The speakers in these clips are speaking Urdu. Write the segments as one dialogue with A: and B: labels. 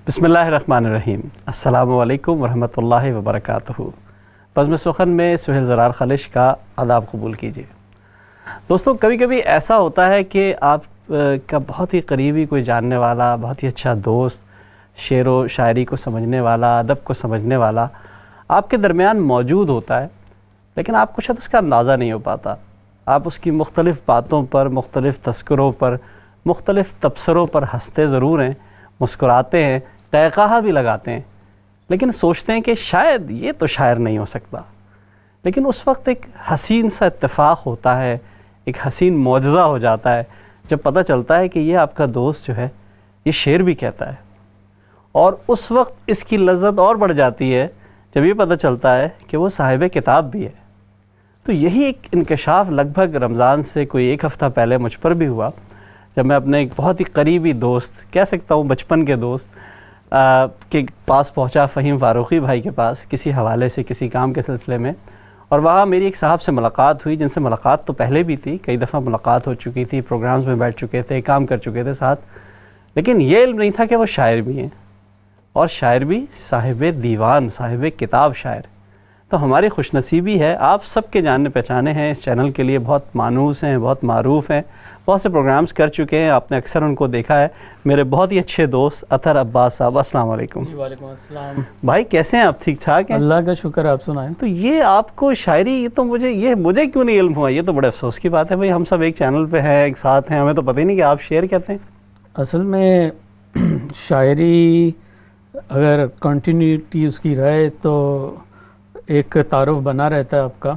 A: بسم اللہ الرحمن الرحیم. السلام علیکم ورحمۃ اللہ وبرکاتہ. بزم سخن میں سہیل زرار خالش کا آداب قبول کیجیے. دوستوں، کبھی کبھی ایسا ہوتا ہے کہ آپ کا بہت ہی قریبی کوئی جاننے والا، بہت ہی اچھا دوست، شعر و شاعری کو سمجھنے والا، ادب کو سمجھنے والا آپ کے درمیان موجود ہوتا ہے، لیکن آپ کو شاید اس کا اندازہ نہیں ہو پاتا. آپ اس کی مختلف باتوں پر، مختلف تذکروں پر، مختلف تبصروں پر ہنستے ضرور ہیں، مسکراتے ہیں، قہقہہ بھی لگاتے ہیں، لیکن سوچتے ہیں کہ شاید یہ تو شاعر نہیں ہو سکتا. لیکن اس وقت ایک حسین سا اتفاق ہوتا ہے، ایک حسین معجزہ ہو جاتا ہے جب پتہ چلتا ہے کہ یہ آپ کا دوست جو ہے یہ شعر بھی کہتا ہے. اور اس وقت اس کی لذت اور بڑھ جاتی ہے جب یہ پتہ چلتا ہے کہ وہ صاحب کتاب بھی ہے. تو یہی ایک انکشاف لگ بھگ رمضان سے کوئی ایک ہفتہ پہلے مجھ پر بھی ہوا، جب میں اپنے ایک بہت ہی قریبی دوست، کہہ سکتا ہوں بچپن کے دوست کے پاس پہنچا، فہیم فاروقی بھائی کے پاس، کسی حوالے سے، کسی کام کے سلسلے میں. اور وہاں میری ایک صاحب سے ملاقات ہوئی، جن سے ملاقات تو پہلے بھی تھی، کئی دفعہ ملاقات ہو چکی تھی، پروگرامز میں بیٹھ چکے تھے، کام کر چکے تھے ساتھ، لیکن یہ علم نہیں تھا کہ وہ شاعر بھی ہیں، اور شاعر بھی صاحب دیوان، صاحب کتاب شاعر. تو ہماری خوش نصیبی ہے، آپ سب کے جاننے پہچانے ہیں، اس چینل کے لیے بہت مانوس ہیں، بہت معروف ہیں، بہت سے پروگرامز کر چکے ہیں، آپ نے اکثر ان کو دیکھا ہے. میرے بہت ہی اچھے دوست اطہر عباس صاحب، السلام علیکم.
B: جی وعلیکم السلام.
A: بھائی کیسے ہیں آپ؟ ٹھیک ٹھاک ہیں؟
B: اللہ کا شکر، آپ سنائیں.
A: تو یہ آپ کو شاعری، یہ تو مجھے کیوں نہیں علم ہوا؟ یہ تو بڑے افسوس کی بات ہے بھائی، ہم سب ایک چینل پہ ہیں، ایک ساتھ ہیں، ہمیں تو پتہ ہی نہیں کہ آپ شعر کہتے ہیں.
B: اصل میں شاعری اگر کنٹینیوٹی اس کی رہے تو ایک تعارف بنا رہتا ہے آپ کا.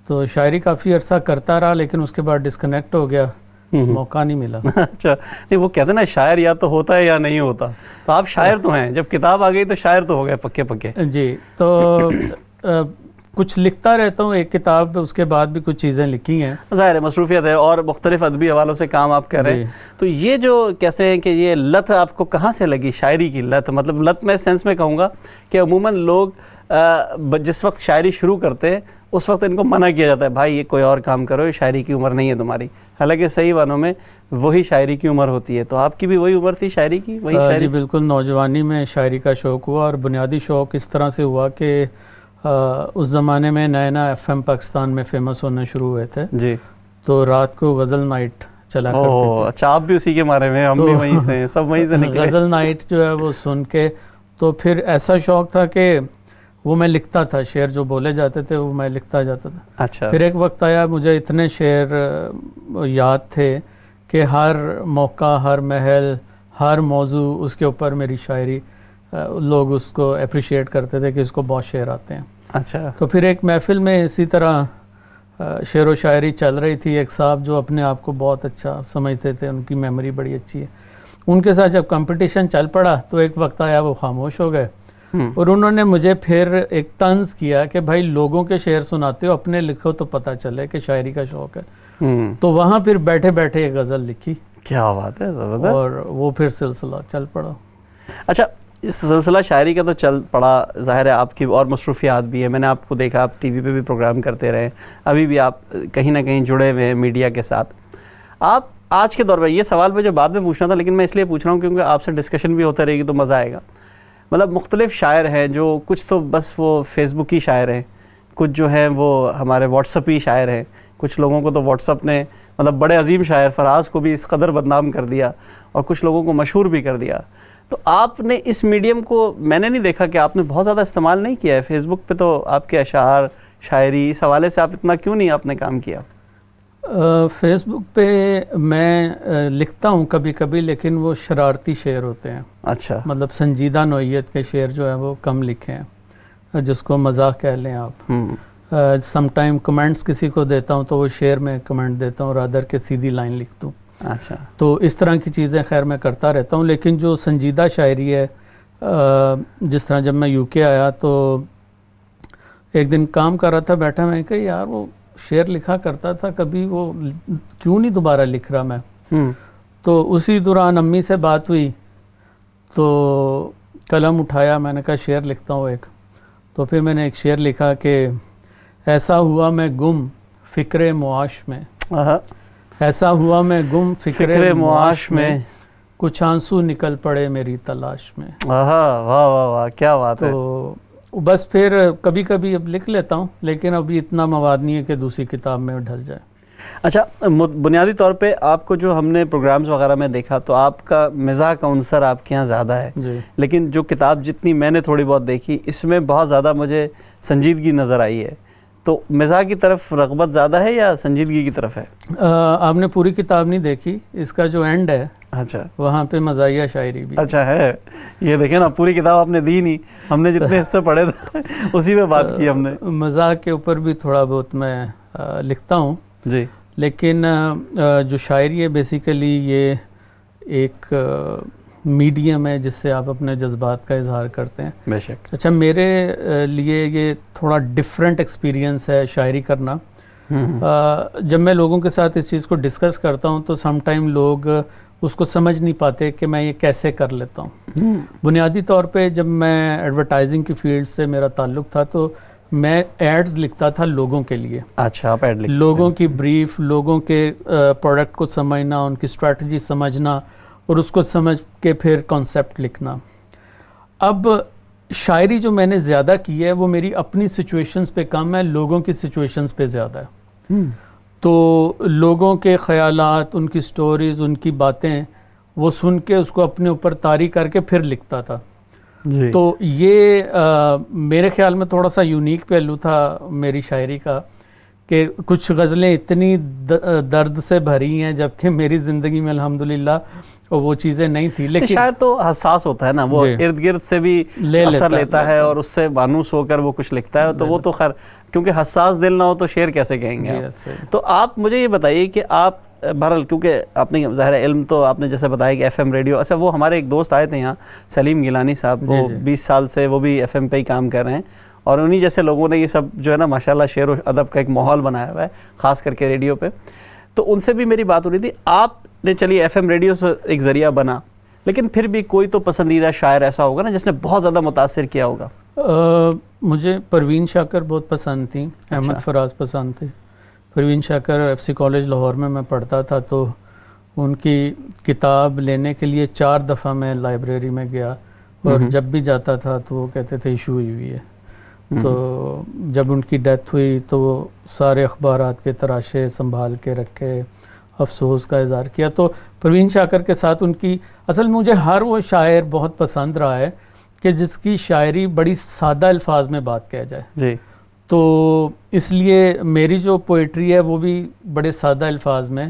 B: تو شاعری کافی عرصہ کرتا رہا، لیکن اس کے بعد ڈسکنیکٹ ہو گیا، موقع نہیں ملا.
A: اچھا، نہیں وہ کہتے ہیں نا شاعر یا تو ہوتا ہے یا نہیں ہوتا، تو آپ شاعر تو ہیں، جب کتاب آ گئی تو شاعر تو ہو گئے پکے پکے.
B: جی، تو کچھ لکھتا رہتا ہوں، ایک کتاب اس کے بعد بھی کچھ چیزیں لکھی ہیں.
A: ظاہر ہے مصروفیت ہے، اور مختلف ادبی حوالوں سے کام آپ کر رہے ہیں. تو یہ جو کیسے ہیں کہ یہ لت آپ کو کہاں سے لگی، شاعری کی لت؟ مطلب لت میں سینس میں کہوں گا کہ عموماً لوگ جس وقت شاعری شروع کرتے ہیں اس وقت ان کو منع کیا جاتا ہے، بھائی یہ کوئی اور کام کرو، یہ شاعری کی عمر نہیں ہے تمہاری. حالانکہ صحیح معنوں میں وہی شاعری کی عمر ہوتی ہے. تو آپ کی بھی وہی عمر تھی شاعری کی؟ وہی شاعری؟
B: جی بالکل، نوجوانی میں شاعری کا شوق ہوا، اور بنیادی شوق اس طرح سے ہوا کہ اس زمانے میں نیا ایف ایم پاکستان میں فیمس ہونا شروع ہوئے تھے.
A: جی، تو
B: رات کو غزل نائٹ چلا کرتے تھے.
A: اچھا، آپ بھی اسی کے بارے میں؟ ہم بھی وہیں سے ہیں، سب وہیں سے نکلے.
B: غزل نائٹ جو ہے وہ سن کے تو پھر ایسا شوق تھا کہ وہ میں لکھتا تھا، شعر جو بولے جاتے تھے وہ میں لکھتا جاتا تھا.
A: اچھا.
B: پھر ایک وقت آیا، مجھے اتنے شعر یاد تھے کہ ہر موقع، ہر محل، ہر موضوع اس کے اوپر میری شاعری، لوگ اس کو اپریشیٹ کرتے تھے کہ اس کو بہت شعر آتے ہیں.
A: اچھا.
B: تو پھر ایک محفل میں اسی طرح شعر و شاعری چل رہی تھی. ایک صاحب جو اپنے آپ کو بہت اچھا سمجھتے تھے، ان کی میموری بڑی اچھی ہے، ان کے ساتھ جب کمپٹیشن چل پڑا تو ایک وقت آیا وہ خاموش ہو گئے، اور انہوں نے مجھے پھر ایک طنز کیا کہ بھائی لوگوں کے شعر سناتے ہو، اپنے لکھو تو پتہ چلے کہ شاعری کا شوق ہے. تو وہاں پھر بیٹھے بیٹھے ایک غزل لکھی.
A: کیا بات ہے، زبردست.
B: اور وہ پھر سلسلہ چل پڑا.
A: اچھا، اس سلسلہ شاعری کا تو چل پڑا، ظاہر ہے آپ کی اور مصروفیات بھی ہیں. میں نے آپ کو دیکھا، آپ ٹی وی پہ بھی پروگرام کرتے رہے، ابھی بھی آپ کہیں نہ کہیں جڑے ہوئے ہیں میڈیا کے ساتھ. آپ آج کے دور میں، یہ سوال مجھے بعد میں پوچھنا تھا لیکن میں اس لیے پوچھ رہا ہوں کیونکہ آپ سے ڈسکشن بھی ہوتا رہے گی تو مزہ آئے گا. مطلب مختلف شاعر ہیں، جو کچھ تو بس وہ فیس بک ہی شاعر ہیں، کچھ جو ہیں وہ ہمارے واٹس اپ ہی شاعر ہیں. کچھ لوگوں کو تو واٹس اپ نے مطلب بڑے عظیم شاعر فراز کو بھی اس قدر بدنام کر دیا، اور کچھ لوگوں کو مشہور بھی کر دیا. تو آپ نے اس میڈیم کو، میں نے نہیں دیکھا کہ آپ نے بہت زیادہ استعمال نہیں کیا ہے. فیس بک پہ تو آپ کے اشعار، شاعری، اس حوالے سے آپ اتنا کیوں نہیں آپ نے کام کیا؟
B: فیس بک پہ میں لکھتا ہوں کبھی کبھی، لیکن وہ شرارتی شعر ہوتے ہیں.
A: اچھا.
B: مطلب سنجیدہ نوعیت کے شعر جو ہیں وہ کم لکھے ہیں، جس کو مزاح کہہ لیں آپ. سم ٹائم کمنٹس کسی کو دیتا ہوں تو وہ شعر میں کمنٹ دیتا ہوں، رادر کے سیدھی لائن لکھتا ہوں.
A: اچھا. تو
B: اس طرح کی چیزیں خیر میں کرتا رہتا ہوں. لیکن جو سنجیدہ شاعری ہے، جس طرح جب میں یو کے آیا تو ایک دن کام کر رہا تھا بیٹھا، میں کہ یار وہ شعر لکھا کرتا تھا، کبھی وہ کیوں نہیں دوبارہ لکھ رہا میں. تو اسی دوران امی سے بات ہوئی تو قلم اٹھایا، میں نے کہا شعر لکھتا ہوں ایک. تو پھر میں نے ایک شعر لکھا کہ ایسا ہوا میں گم فکر معاش میں، ایسا ہوا میں گم فکر معاش میں، کچھ آنسو نکل پڑے میری تلاش میں.
A: واہ واہ واہ، کیا بات ہے.
B: تو بس پھر کبھی کبھی اب لکھ لیتا ہوں، لیکن ابھی اتنا مواد نہیں ہے کہ دوسری کتاب میں ڈھل جائے.
A: اچھا، بنیادی طور پہ آپ کو جو ہم نے پروگرامز وغیرہ میں دیکھا تو آپ کا مزاح کا عنصر آپ کے یہاں زیادہ ہے
B: جی.
A: لیکن جو کتاب جتنی میں نے تھوڑی بہت دیکھی اس میں بہت زیادہ مجھے سنجیدگی نظر آئی ہے. تو مزاح کی طرف رغبت زیادہ ہے یا سنجیدگی کی طرف ہے؟
B: آپ نے پوری کتاب نہیں دیکھی، اس کا جو اینڈ ہے
A: اچھا
B: وہاں پہ مزاحیہ شاعری بھی.
A: اچھا ہے. یہ دیکھیں نا، پوری کتاب آپ نے دی نہیں، ہم نے جتنے حصے پڑھے تھے اسی میں بات کی ہم نے.
B: مزاح کے اوپر بھی تھوڑا بہت میں لکھتا ہوں
A: جی.
B: لیکن جو شاعری ہے بیسیکلی یہ ایک میڈیم ہے جس سے آپ اپنے جذبات کا اظہار کرتے ہیں.
A: بے شک.
B: اچھا، میرے لیے یہ تھوڑا ڈفرینٹ ایکسپیرینس ہے شاعری کرنا. جب میں لوگوں کے ساتھ اس چیز کو ڈسکس کرتا ہوں تو سم ٹائم لوگ اس کو سمجھ نہیں پاتے کہ میں یہ کیسے کر لیتا ہوں. بنیادی طور پہ جب میں ایڈورٹائزنگ کی فیلڈ سے میرا تعلق تھا تو میں ایڈز لکھتا تھا لوگوں کے لیے.
A: اچھا، آپ ایڈ لکھتے ہیں.
B: لوگوں کی بریف، لوگوں کے پروڈکٹ کو سمجھنا، ان کی اسٹریٹجی سمجھنا اور اس کو سمجھ کے پھر کانسیپٹ لکھنا. اب شاعری جو میں نے زیادہ کی ہے وہ میری اپنی سچویشنز پہ کم ہے، لوگوں کی سچویشنز پہ زیادہ ہے. تو لوگوں کے خیالات، ان کی سٹوریز، ان کی باتیں وہ سن کے اس کو اپنے اوپر طاری کر کے پھر لکھتا تھا.
A: جی.
B: تو یہ میرے خیال میں تھوڑا سا یونیک پہلو تھا میری شاعری کا کہ کچھ غزلیں اتنی درد سے بھری ہیں جبکہ میری زندگی میں الحمدللہ وہ چیزیں نہیں تھی. لیکن
A: شاعر تو حساس ہوتا ہے نا، وہ ارد گرد سے بھی اثر لیتا ہے اور اس سے مانوس ہو کر وہ کچھ لکھتا ہے. تو وہ تو خیر کیونکہ حساس دل نہ ہو تو شعر کیسے کہیں گے آپ. تو آپ مجھے یہ بتائیے کہ آپ بہرحال کیونکہ آپ نے ظاہر علم تو آپ نے جیسے بتایا کہ ایف ایم ریڈیو، اچھا وہ ہمارے ایک دوست آئے تھے یہاں سلیم گیلانی صاحب، وہ 20 سال سے وہ بھی ایف ایم پہ ہی کام کر رہے ہیں اور انہی جیسے لوگوں نے یہ سب جو ہے نا ماشاءاللہ شعر و ادب کا ایک ماحول بنایا ہوا ہے خاص کر کے ریڈیو پہ. تو ان سے بھی میری بات ہو رہی تھی. آپ نے چلیے ایف ایم ریڈیو سے ایک ذریعہ بنا، لیکن پھر بھی کوئی تو پسندیدہ شاعر ایسا ہوگا نا جس نے بہت زیادہ متاثر کیا ہوگا.
B: مجھے پروین شاکر بہت پسند تھیں. احمد فراز پسند تھے. Parveen Shakir F C college Lahore میں پڑھتا تھا تو ان کی کتاب لینے کے لیے 4 دفعہ میں لائبریری میں گیا اور جب بھی جاتا تھا تو وہ کہتے تھے ایشو ہوئی ہے. تو جب ان کی ڈیتھ ہوئی تو وہ سارے اخبارات کے تراشے سنبھال کے رکھے، افسوس کا اظہار کیا. تو پروین شاکر کے ساتھ ان کی اصل مجھے ہر وہ شاعر بہت پسند رہا ہے کہ جس کی شاعری بڑی سادہ الفاظ میں بات کہہ جائے.
A: جی.
B: تو اس لیے میری جو پوئٹری ہے وہ بھی بڑے سادہ الفاظ میں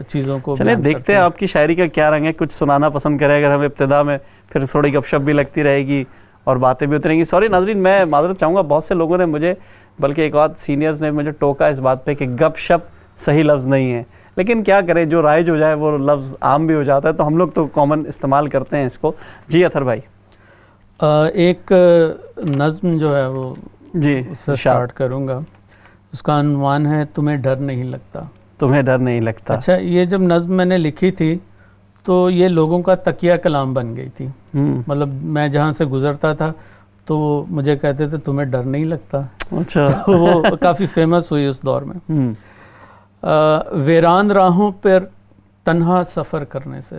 B: چیزوں کو
A: چلیں دیکھتے ہیں آپ کی شاعری کا کیا رنگ ہے. کچھ سنانا پسند کرے اگر ہمیں ابتدا میں، پھر تھوڑی گپ شپ بھی لگتی رہے گی اور باتیں بھی ہوتی رہیں گی. سوری ناظرین، میں معذرت چاہوں گا، بہت سے لوگوں نے مجھے، بلکہ ایک آدھ سینئرز نے مجھے ٹوکا اس بات پہ کہ گپ شپ صحیح لفظ نہیں ہے، لیکن کیا کریں جو رائج ہو جائے وہ لفظ عام بھی ہو جاتا ہے تو ہم لوگ تو کامن استعمال کرتے ہیں اس کو. جی اطہر بھائی.
B: ایک نظم جو ہے وہ
A: جی
B: اس سے سٹارٹ کروں گا. اس کا عنوان ہے تمہیں ڈر نہیں لگتا.
A: تمہیں ڈر نہیں لگتا.
B: اچھا، یہ جب نظم میں نے لکھی تھی تو یہ لوگوں کا تکیہ کلام بن گئی تھی. مطلب میں جہاں سے گزرتا تھا تو مجھے کہتے تھے تمہیں ڈر نہیں لگتا.
A: اچھا.
B: وہ کافی فیمس ہوئی اس دور میں. ویران راہوں پر تنہا سفر کرنے سے،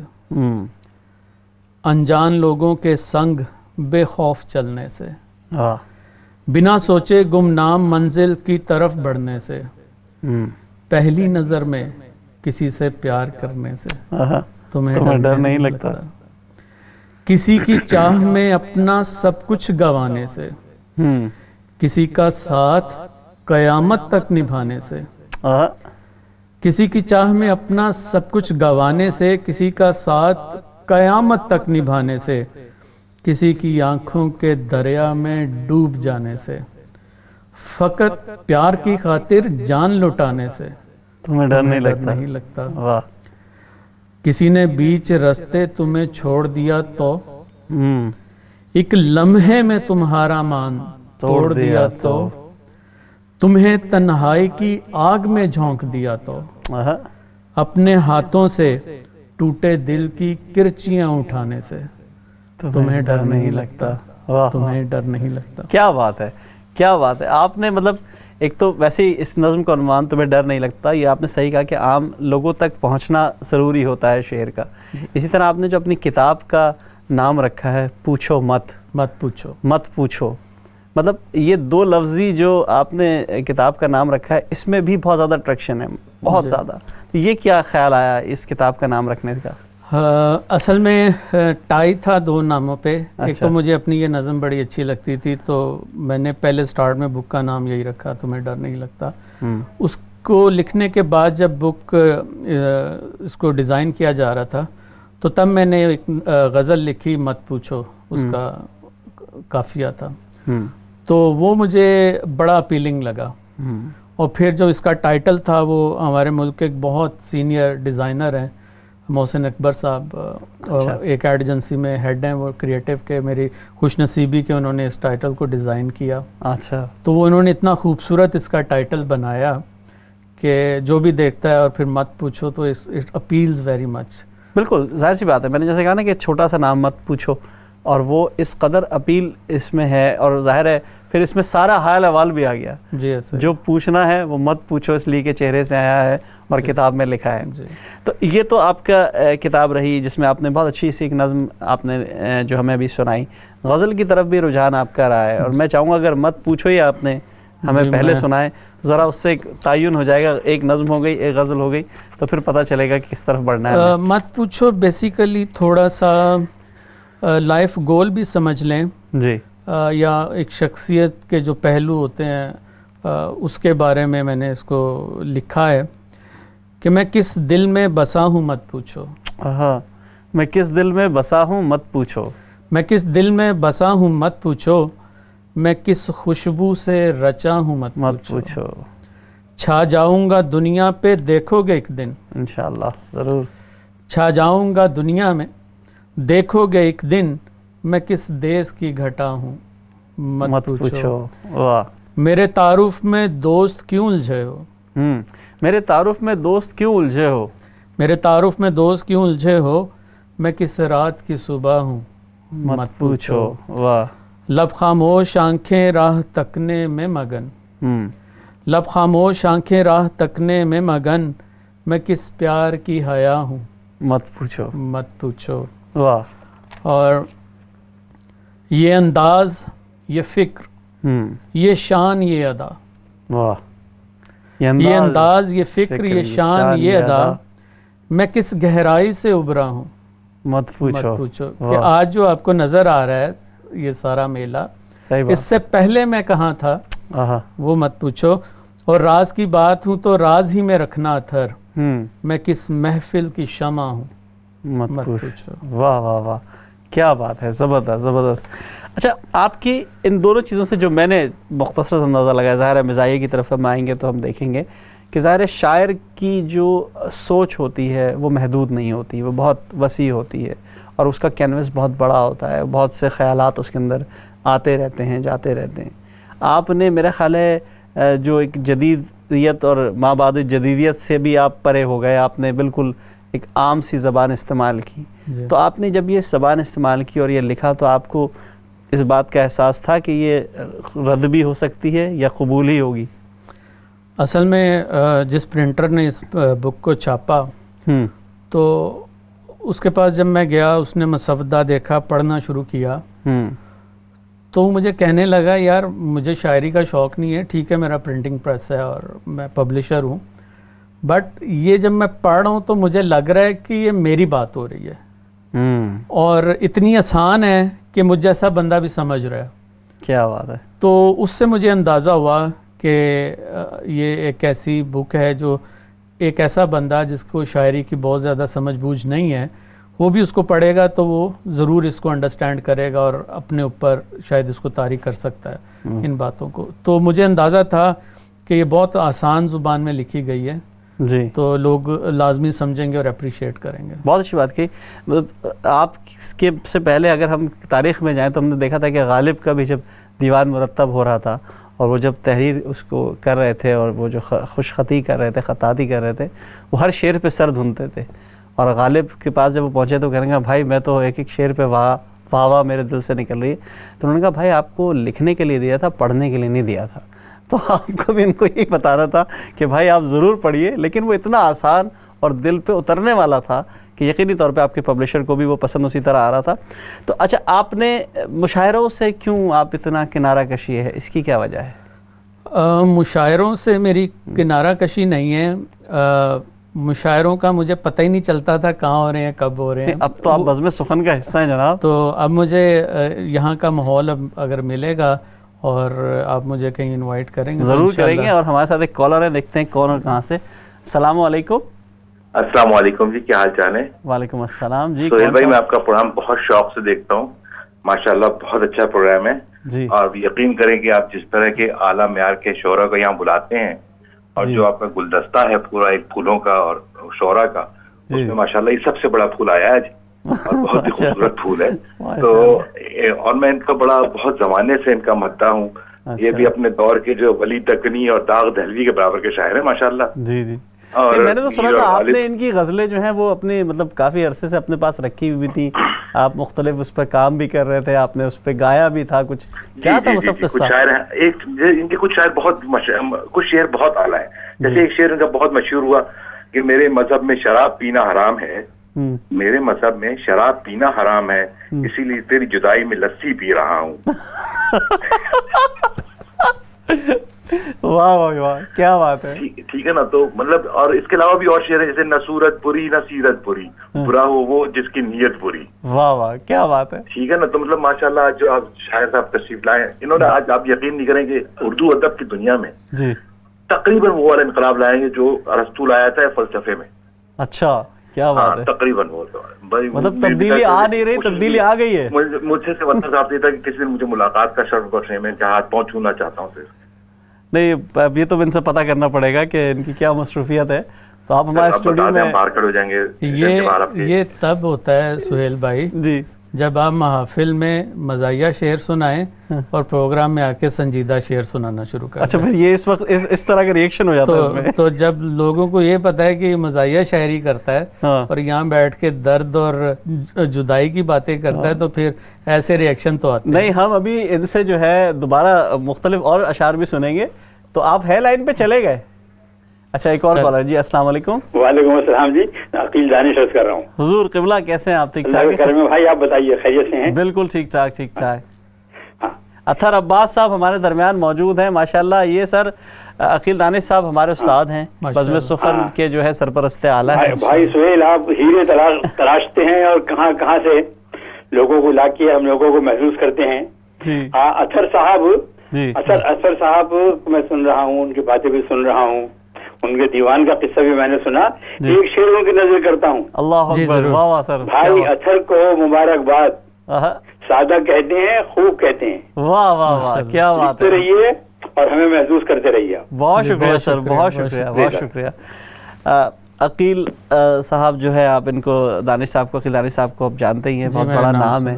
B: انجان لوگوں کے سنگ بے خوف چلنے سے، بنا سوچے گمنام منزل کی طرف بڑھنے سے، پہلی نظر میں کسی سے پیار کرنے سے تمہیں ڈر نہیں لگتا، کسی کی چاہ میں اپنا سب کچھ گنوانے سے، کسی کا ساتھ قیامت تک نبھانے سے، کسی کی چاہ میں اپنا سب کچھ گنوانے سے، کسی کا ساتھ قیامت تک نبھانے سے، کسی کی آنکھوں کے دریا میں ڈوب جانے سے، فقط پیار کی خاطر جان لٹانے سے
A: تمہیں ڈر نہیں
B: لگتا. کسی نے بیچ رستے تمہیں چھوڑ دیا تو، ایک لمحے میں تمہارا مان توڑ دیا تو، تمہیں تنہائی کی آگ میں جھونک دیا تو، اپنے ہاتھوں سے ٹوٹے دل کی کرچیاں اٹھانے سے تمہیں ڈر نہیں لگتا. تمہیں ڈر نہیں لگتا.
A: کیا بات ہے، کیا بات ہے. آپ نے مطلب ایک تو ویسے ہی اس نظم کا عنوان تمہیں ڈر نہیں لگتا، یہ آپ نے صحیح کہا کہ عام لوگوں تک پہنچنا ضروری ہوتا ہے شعر کا. اسی طرح آپ نے جو اپنی کتاب کا نام رکھا ہے پوچھو مت،
B: مت پوچھو،
A: مت پوچھو، مطلب یہ دو لفظی جو آپ نے کتاب کا نام رکھا ہے اس میں بھی بہت زیادہ اٹریکشن ہے، بہت زیادہ. یہ کیا خیال آیا اس کتاب کا نام رکھنے کا؟
B: اصل میں ٹائی تھا دو ناموں پہ. ایک تو مجھے اپنی یہ نظم بڑی اچھی لگتی تھی تو میں نے پہلے سٹارٹ میں بک کا نام یہی رکھا، تمہیں ڈر نہیں لگتا. اس کو لکھنے کے بعد جب بک اس کو ڈیزائن کیا جا رہا تھا تو تب میں نے ایک غزل لکھی مت پوچھو، اس کا قافیہ تھا، تو وہ مجھے بڑا اپیلنگ لگا. اور پھر جو اس کا ٹائٹل تھا وہ ہمارے ملک کے ایک بہت سینئر ڈیزائنر ہیں محسن اکبر صاحب، ایک ایڈ ایجنسی میں ہیڈ ہیں وہ کریٹو کے، میری خوش نصیبی کے انہوں نے اس ٹائٹل کو ڈیزائن کیا.
A: اچھا.
B: تو وہ انہوں نے اتنا خوبصورت اس کا ٹائٹل بنایا کہ جو بھی دیکھتا ہے، اور پھر مت پوچھو تو اٹ اپیلز ویری مچ.
A: بالکل ظاہر سی بات ہے، میں نے جیسے کہا نا کہ چھوٹا سا نام مت پوچھو، اور وہ اس قدر اپیل اس میں ہے، اور ظاہر ہے پھر اس میں سارا حال احوال بھی آ گیا.
B: جی
A: جو پوچھنا ہے وہ مت پوچھو، اس لیے کہ چہرے سے آیا ہے اور کتاب میں لکھا ہے. تو یہ تو آپ کا کتاب رہی جس میں آپ نے بہت اچھی سی ایک نظم آپ نے جو ہمیں ابھی سنائی. غزل کی طرف بھی رجحان آپ کا رہا ہے، اور میں چاہوں گا اگر مت پوچھو ہی آپ نے ہمیں پہلے سنائے ذرا اس سے ایک تعین ہو جائے گا، ایک نظم ہو گئی ایک غزل ہو گئی، تو پھر پتہ چلے گا کہ کس طرف بڑھنا ہے.
B: مت پوچھو بیسیکلی تھوڑا سا لائف گول بھی سمجھ لیں
A: جی،
B: یا ایک شخصیت کے جو پہلو ہوتے ہیں اس کے بارے میں نے اس کو لکھا ہے کہ میں کس دل میں بسا ہوں مت پوچھو.
A: ہاں، میں کس دل میں بسا ہوں مت پوچھو،
B: میں کس دل میں بسا ہوں مت پوچھو، میں کس خوشبو سے رچا ہوں مت پوچھو. چھا جاؤں گا دنیا پہ دیکھو گے ایک دن،
A: انشاءاللہ ضرور
B: چھا جاؤں گا دنیا میں دیکھو گے ایک دن، میں کس دیس کی گھٹا ہوں مت پوچھو.
A: واہ.
B: میرے تعارف میں دوست کیوں الجھے ہو،
A: میرے تعارف میں دوست کیوں الجھے ہو،
B: میرے تعارف میں دوست کیوں الجھے ہو، میں کس رات کی صبح ہوں
A: مت پوچھو. واہ.
B: لب خاموش آنکھیں راہ تکنے میں مگن، لب خاموش آنکھیں راہ تکنے میں مگن، میں کس پیار کی حیا ہوں
A: مت پوچھو.
B: مت پوچھو.
A: واہ.
B: اور یہ انداز، یہ فکر، یہ شان، یہ ادا.
A: واہ.
B: یہ انداز، یہ فکر، یہ شان، یہ ادا، میں کس گہرائی سے ابھرا ہوں
A: مت پوچھو.
B: مت پوچھو. کہ آج جو آپ کو نظر آ رہا ہے یہ سارا میلہ، اس سے پہلے میں کہاں تھا وہ مت پوچھو. اور راز کی بات ہوں تو راز ہی میں رکھنا اتھر، میں کس محفل کی شمع ہوں
A: مت پوچھو. واہ واہ واہ، کیا بات ہے، زبردست زبردست. اچھا، آپ کی ان دونوں چیزوں سے جو میں نے مختصر اندازہ لگایا، ظاہر ہے مزاحیے کی طرف ہم آئیں گے تو ہم دیکھیں گے کہ ظاہر ہے شاعر کی جو سوچ ہوتی ہے وہ محدود نہیں ہوتی، وہ بہت وسیع ہوتی ہے، اور اس کا کینوس بہت بڑا ہوتا ہے، بہت سے خیالات اس کے اندر آتے رہتے ہیں جاتے رہتے ہیں. آپ نے میرا خیال ہے جو ایک جدیدیت اور ما بعد جدیدیت سے بھی آپ پرے ہو گئے، آپ نے بالکل ایک عام سی زبان استعمال کی. تو آپ نے جب یہ زبان استعمال کی اور یہ لکھا تو آپ کو اس بات کا احساس تھا کہ یہ رد بھی ہو سکتی ہے یا قبول ہی ہوگی؟
B: اصل میں جس پرنٹر نے اس بک کو چھاپا تو اس کے پاس جب میں گیا، اس نے مسودہ دیکھا، پڑھنا شروع کیا، تو وہ مجھے کہنے لگا یار مجھے شاعری کا شوق نہیں ہے، ٹھیک ہے میرا پرنٹنگ پریس ہے اور میں پبلشر ہوں، بٹ یہ جب میں پڑھ رہا ہوں تو مجھے لگ رہا ہے کہ یہ میری بات ہو رہی ہے اور اتنی آسان ہے کہ مجھ جیسا بندہ بھی سمجھ رہا ہے.
A: کیا بات ہے.
B: تو اس سے مجھے اندازہ ہوا کہ یہ ایک ایسی بک ہے جو ایک ایسا بندہ جس کو شاعری کی بہت زیادہ سمجھ بوجھ نہیں ہے، وہ بھی اس کو پڑھے گا تو وہ ضرور اس کو انڈرسٹینڈ کرے گا اور اپنے اوپر شاید اس کو طاری کر سکتا ہے ان باتوں کو. تو مجھے اندازہ تھا کہ یہ بہت آسان زبان میں لکھی گئی ہے
A: جی، تو
B: لوگ لازمی سمجھیں گے اور اپریشیٹ کریں گے.
A: بہت اچھی بات کی. مطلب آپ کے سے پہلے اگر ہم تاریخ میں جائیں تو ہم نے دیکھا تھا کہ غالب کا بھی جب دیوان مرتب ہو رہا تھا اور وہ جب تحریر اس کو کر رہے تھے اور وہ جو خوش خطی کر رہے تھے، خطاطی کر رہے تھے، وہ ہر شعر پہ سر دھنتے تھے، اور غالب کے پاس جب وہ پہنچے تو کہنے گا بھائی میں تو ایک ایک شعر پہ واہ واہ واہ میرے دل سے نکل رہی ہے. تو انہوں نے کہا بھائی آپ کو لکھنے کے لیے دیا تھا، پڑھنے کے لیے نہیں دیا تھا. تو آپ کو بھی ان کو یہی بتانا تھا کہ بھائی آپ ضرور پڑھیے، لیکن وہ اتنا آسان اور دل پہ اترنے والا تھا کہ یقینی طور پہ آپ کے پبلشر کو بھی وہ پسند اسی طرح آ رہا تھا۔ تو اچھا، آپ نے مشاعروں سے کیوں آپ اتنا کنارہ کشی ہے، اس کی کیا وجہ ہے؟
B: مشاعروں سے میری کنارہ کشی نہیں ہے، مشاعروں کا مجھے پتہ ہی نہیں چلتا تھا کہاں ہو رہے ہیں، کب ہو رہے ہیں۔
A: اب تو آپ بزم سخن کا حصہ ہیں جناب،
B: تو اب مجھے یہاں کا ماحول اب اگر ملے گا اور آپ مجھے کہیں انوائٹ کریں گے
A: ضرور کریں گے۔ اور ہمارے ساتھ ایک کالر ہے، دیکھتے ہیں کون اور کہاں سے۔ السلام علیکم۔
C: السلام علیکم جی، کیا حال چال ہے؟
A: وعلیکم السلام جی۔
C: سہیل بھائی، میں آپ کا پروگرام بہت شوق سے دیکھتا ہوں، ماشاءاللہ بہت اچھا پروگرام ہے
A: جی،
C: اور یقین کریں کہ آپ جس طرح کے اعلیٰ معیار کے شعراء کو یہاں بلاتے ہیں اور جو آپ کا گلدستہ ہے پورا ایک پھولوں کا اور شعراء کا، اس میں ماشاءاللہ یہ سب سے بڑا پھول آیا ہے اور بہت ہی خوبصورت پھول ہے۔ تو اور میں ان کا بہت زمانے سے ان کا مداح ہوں، یہ بھی اپنے دور کے جو ولی دکنی اور داغ دہلوی کے برابر کے شاعر ہیں ماشاءاللہ۔
A: جی جی، میں نے تو سنا تھا آپ نے ان کی غزلیں جو ہیں وہ اپنے مطلب کافی عرصے سے اپنے پاس رکھی ہوئی تھی، آپ مختلف اس پر کام بھی کر رہے تھے، آپ نے اس پہ گایا بھی تھا کچھ، کیا تھا وہ سب قصہ؟
C: کچھ شاعر ہیں، ان کے کچھ شعر بہت اعلیٰ ہیں۔ جیسے ایک شعر ان کا بہت مشہور ہوا کہ میرے مذہب میں شراب پینا حرام ہے، میرے مذہب میں شراب پینا حرام ہے، اسی لیے تیری جدائی میں لسی پی رہا ہوں۔
A: واہ واہ واہ، کیا بات ہے،
C: ٹھیک ہے نا؟ تو مطلب اور اس کے علاوہ بھی اور شعر ہیں جیسے نہ صورت بری نہ سیرت بری، برا ہو وہ جس کی نیت بری۔
A: واہ واہ، کیا بات ہے،
C: ٹھیک ہے نا؟ تو مطلب ماشاءاللہ آج جو آپ شاعر صاحب تشریف لائے ہیں، انہوں نے آج آپ یقین نہیں کریں گے اردو ادب کی دنیا میں
A: جی
C: تقریباً وہ والا انقلاب لائیں گے جو ارسطو لایا تھا فلسفے میں۔
A: اچھا، کیا بات ہے،
C: تقریباً وہ
A: مطلب تبدیلی آ نہیں رہی، تبدیلی آ گئی ہے۔
C: مجھ سے ورنہ صاحب یہ تھا کہ کسی دن مجھے ملاقات کا شرف بخشیں، میں ان کے ہاتھ پاؤں چھونا چاہتا ہوں صرف۔
A: نہیں، اب یہ تو ان سے پتہ کرنا پڑے گا کہ ان کی کیا مصروفیت ہے، تو آپ ہمارے اسٹوڈیو میں
C: باہر کھڑے ہو جائیں گے۔
B: یہ تب ہوتا ہے سہیل بھائی
A: جی،
B: جب آپ محافل میں مزاحیہ شعر سنائیں اور پروگرام میں آ کے سنجیدہ شعر سنانا شروع کریں۔
A: اچھا، پھر یہ اس وقت اس طرح کا ریئیکشن ہو جاتا ہے اس میں؟
B: تو جب لوگوں کو یہ پتا ہے کہ یہ مزاحیہ شاعری کرتا ہے اور یہاں بیٹھ کے درد اور جدائی کی باتیں کرتا ہے تو پھر ایسے ریئیکشن تو آتے ہیں۔
A: نہیں، ہم ابھی ان سے جو ہے دوبارہ مختلف اور اشعار بھی سنیں گے، تو آپ ہے لائن پہ چلے گئے؟ اچھا، ایک اور کالر جی۔ السلام علیکم۔
D: وعلیکم السلام جی، عقیل دانش عرض کر رہا ہوں۔
A: حضور قبلہ، کیسے ہیں آپ؟ ٹھیک
D: اللہ کے کرم میں بھائی، آپ بتائیے خیریت سے ہیں؟
A: بالکل ٹھیک ٹھاک ٹھیک ٹھاک۔ اطہر عباس صاحب ہمارے درمیان موجود ہیں ماشاءاللہ۔ یہ سر عقیل دانش صاحب ہمارے استاد ہیں، بزم سخن کے جو ہے سرپرست اعلیٰ ہیں۔
D: بھائی سہیل، آپ ہیرے تراشتے ہیں اور کہاں کہاں سے لوگوں کو لا کے ہم لوگوں کو محسوس کرتے ہیں۔ اطہر صاحب، اطہر صاحب کو میں سن رہا ہوں، ان کی باتیں بھی سن رہا ہوں، ان کے دیوان کا قصہ بھی میں نے سنا۔ ایک شعر ان کی نظر کرتا ہوں۔
A: اللہ اکبر، واہ واہ سر۔
D: بھائی اطہر کو مبارکباد، سادہ کہتے ہیں، خوب کہتے ہیں۔
A: واہ واہ واہ، کیا بات ہے،
D: رہیے اور ہمیں محسوس کرتے رہیے۔
A: بہت شکریہ سر، بہت شکریہ، بہت شکریہ۔ عقیل صاحب جو ہے، آپ ان کو دانش صاحب کو، عقیل دانش صاحب کو آپ جانتے ہی ہیں، بہت بڑا نام ہے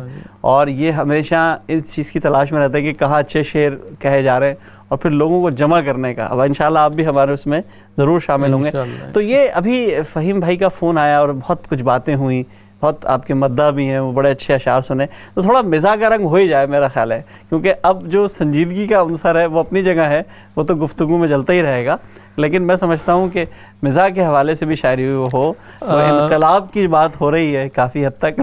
A: اور یہ ہمیشہ اس چیز کی تلاش میں رہتا ہے کہ کہاں اچھے شعر کہے جا رہے ہیں اور پھر لوگوں کو جمع کرنے کا۔ اب انشاءاللہ آپ بھی ہمارے اس میں ضرور شامل ہوں گے۔ تو یہ ابھی فہیم بھائی کا فون آیا اور بہت کچھ باتیں ہوئیں، بہت آپ کے مداح بھی ہیں، وہ بڑے اچھے اشعار سنے، تو تھوڑا مزاح کا رنگ ہو ہی جائے میرا خیال ہے، کیونکہ اب جو سنجیدگی کا عنصر ہے وہ اپنی جگہ ہے، وہ تو گفتگو میں جلتا ہی رہے گا، لیکن میں سمجھتا ہوں کہ مزاح کے حوالے سے بھی شاعری ہو۔ انقلاب کی بات ہو رہی ہے کافی حد تک،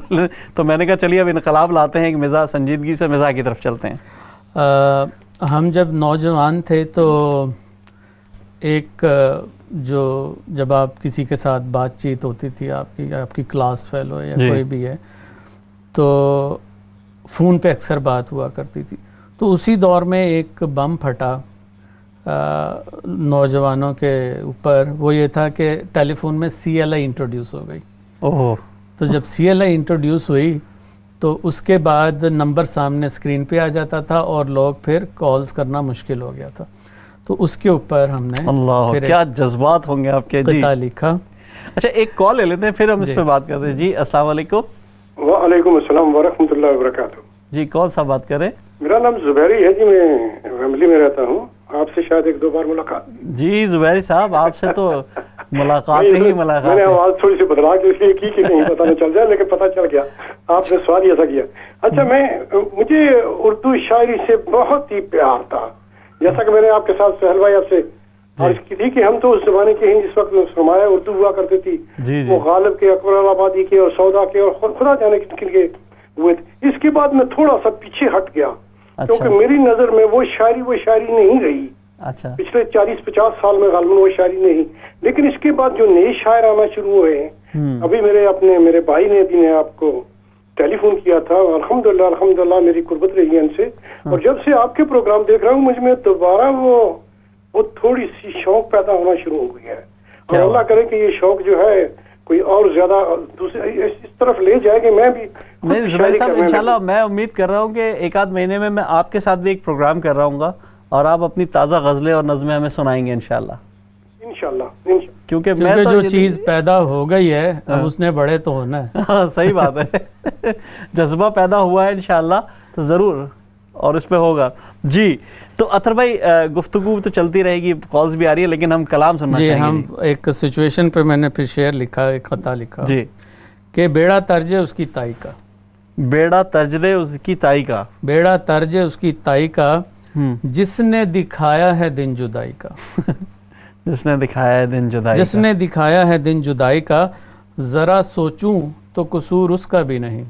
A: تو میں نے کہا چلیے اب انقلاب لاتے ہیں کہ مزاح، سنجیدگی سے مزاح کی طرف چلتے ہیں۔
B: ہم جب نوجوان تھے تو ایک جب آپ کسی کے ساتھ بات چیت ہوتی تھی، آپ کی کلاس فیلو یا کوئی بھی ہے، تو فون پہ اکثر بات ہوا کرتی تھی۔ تو اسی دور میں ایک بم پھٹا نوجوانوں کے اوپر، وہ یہ تھا کہ ٹیلی فون میں CLI انٹروڈیوس ہو گئی۔ تو جب CLI انٹروڈیوس ہوئی تو اس کے بعد نمبر سامنے اسکرین پہ آ جاتا تھا اور لوگ پھر کالز کرنا مشکل ہو گیا تھا۔ تو اس کے اوپر ہم نے
A: اللہ، کیا جذبات ہوں گے آپ کے جی،
B: قطعہ لکھا۔
A: اچھا، ایک کال لے لیتے ہیں پھر ہم اس پہ بات کرتے ہیں۔ جی السلام علیکم۔
E: وعلیکم السلام ورحمۃ اللہ وبرکاتہ۔
A: جی کون سا بات کریں؟
E: میرا نام زبیری ہے جی، میں ویمبلی میں رہتا ہوں۔ آپ سے شاید ایک دو بار ملاقات۔
A: جی زبیری صاحب، آپ سے تو ملاقات ہی ملاقات۔
E: میں نے آواز تھوڑی سی بدلا کے اس لیے کی کہ کہیں پتہ نہ چل جائے، لیکن پتہ چل گیا، آپ نے سوال ایسا کیا۔ اچھا، مجھے اردو شاعری سے بہت ہی پیار تھا، جیسا کہ میں نے آپ کے ساتھ سہیل بھائی آپ سے عرض کی تھی کہ ہم تو اس زمانے کے ہیں جس وقت سرمایہ اردو ہوا کرتی تھی، وہ غالب کے، اکبر آبادی کے اور سودا کے اور خدا جانے کن کے ہوئے تھے. اس کے بعد میں تھوڑا سا پیچھے ہٹ گیا کیونکہ میری نظر میں وہ شاعری نہیں رہی. پچھلے 40-50 سال میں غالباً وہ شاعری نہیں. لیکن اس کے بعد جو نئے شاعر آنا شروع ہوئے ہیں، ابھی میرے بھائی نے بھی آپ کو ٹیلی فون کیا تھا، الحمدللہ میری قربت رہی ہے ان سے. اور جب سے آپ کے پروگرام دیکھ رہا ہوں مجھ میں دوبارہ وہ تھوڑی سی شوق پیدا ہونا شروع ہو گئی ہے. اور اللہ کرے کہ یہ شوق جو ہے کوئی اور زیادہ دوسرے اس طرف لے جائے کہ میں بھی.
A: نہیں زبیر صاحب، انشاءاللہ میں امید کر رہا ہوں کہ ایک آدھ مہینے میں آپ کے ساتھ بھی ایک پروگرام کر رہا ہوں گا اور آپ اپنی تازہ غزلیں اور نظمیں ہمیں سنائیں گے انشاءاللہ. کیونکہ میں
B: جو چیز پیدا ہو گئی ہے اس نے بڑے تو ہونا ہے.
A: ہاں صحیح بات ہے، جذبہ پیدا ہوا ہے انشاءاللہ تو ضرور اور اس پہ ہوگا. جی تو اطہر بھائی گفتگو تو چلتی رہے گی، کالز بھی آ رہی ہے، لیکن ہم کلام سننا چاہیں گے.
B: ہم ایک سچویشن پہ میں نے پھر شعر لکھا، ایک خطا لکھا
A: جی
B: کہ بیڑا ترج اس کی تائی کا،
A: بیڑا ترج اس کی تائی کا،
B: بیڑا ترج اس کی تائی کا، جس نے دکھایا ہے دن جدائی کا.
A: جس نے دکھایا ہے دن جدائی،
B: جس نے دکھایا ہے دن جدائی کا، ذرا سوچوں تو قصور اس کا بھی نہیں،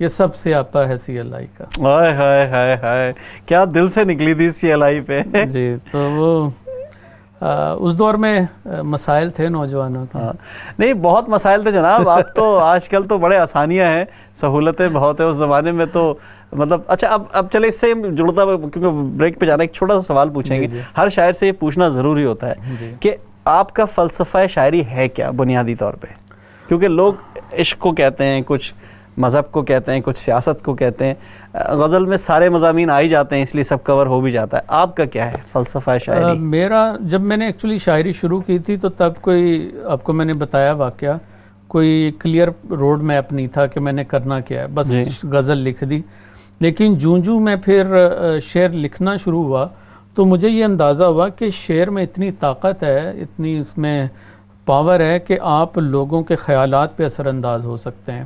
B: یہ سب سے آپا ہے سی اللہ کا.
A: ہائے ہائے ہائے ہائے، کیا دل سے نکلی تھی سی اللہ پہ.
B: جی تو وہ اس دور میں مسائل تھے نوجوانوں کے.
A: نہیں بہت مسائل تھے جناب. آپ تو آج کل تو بڑے آسانیاں ہیں، سہولتیں بہت ہیں. اس زمانے میں تو مطلب اچھا اب چلے اس سے جڑتا ہے کیونکہ بریک پہ جانا، ایک چھوٹا سا سوال پوچھیں گے. ہر شاعر سے یہ پوچھنا ضروری ہوتا ہے کہ آپ کا فلسفہ شاعری ہے کیا بنیادی طور پہ؟ کیونکہ لوگ عشق کو کہتے ہیں، کچھ مذہب کو کہتے ہیں، کچھ سیاست کو کہتے ہیں. غزل میں سارے مضامین آ ہی جاتے ہیں اس لیے سب کور ہو بھی جاتا ہے. آپ کا کیا ہے فلسفہ شاعری؟
B: میرا جب میں نے ایکچولی شاعری شروع کی تھی تو تب کوئی، آپ کو میں نے بتایا واقعہ، کوئی کلیئر روڈ میپ نہیں تھا کہ میں نے کرنا کیا ہے، بس غزل لکھ دی. لیکن جوں میں پھر شعر لکھنا شروع ہوا تو مجھے یہ اندازہ ہوا کہ شعر میں اتنی طاقت ہے، اتنی اس میں پاور ہے کہ آپ لوگوں کے خیالات پہ اثر انداز ہو سکتے ہیں.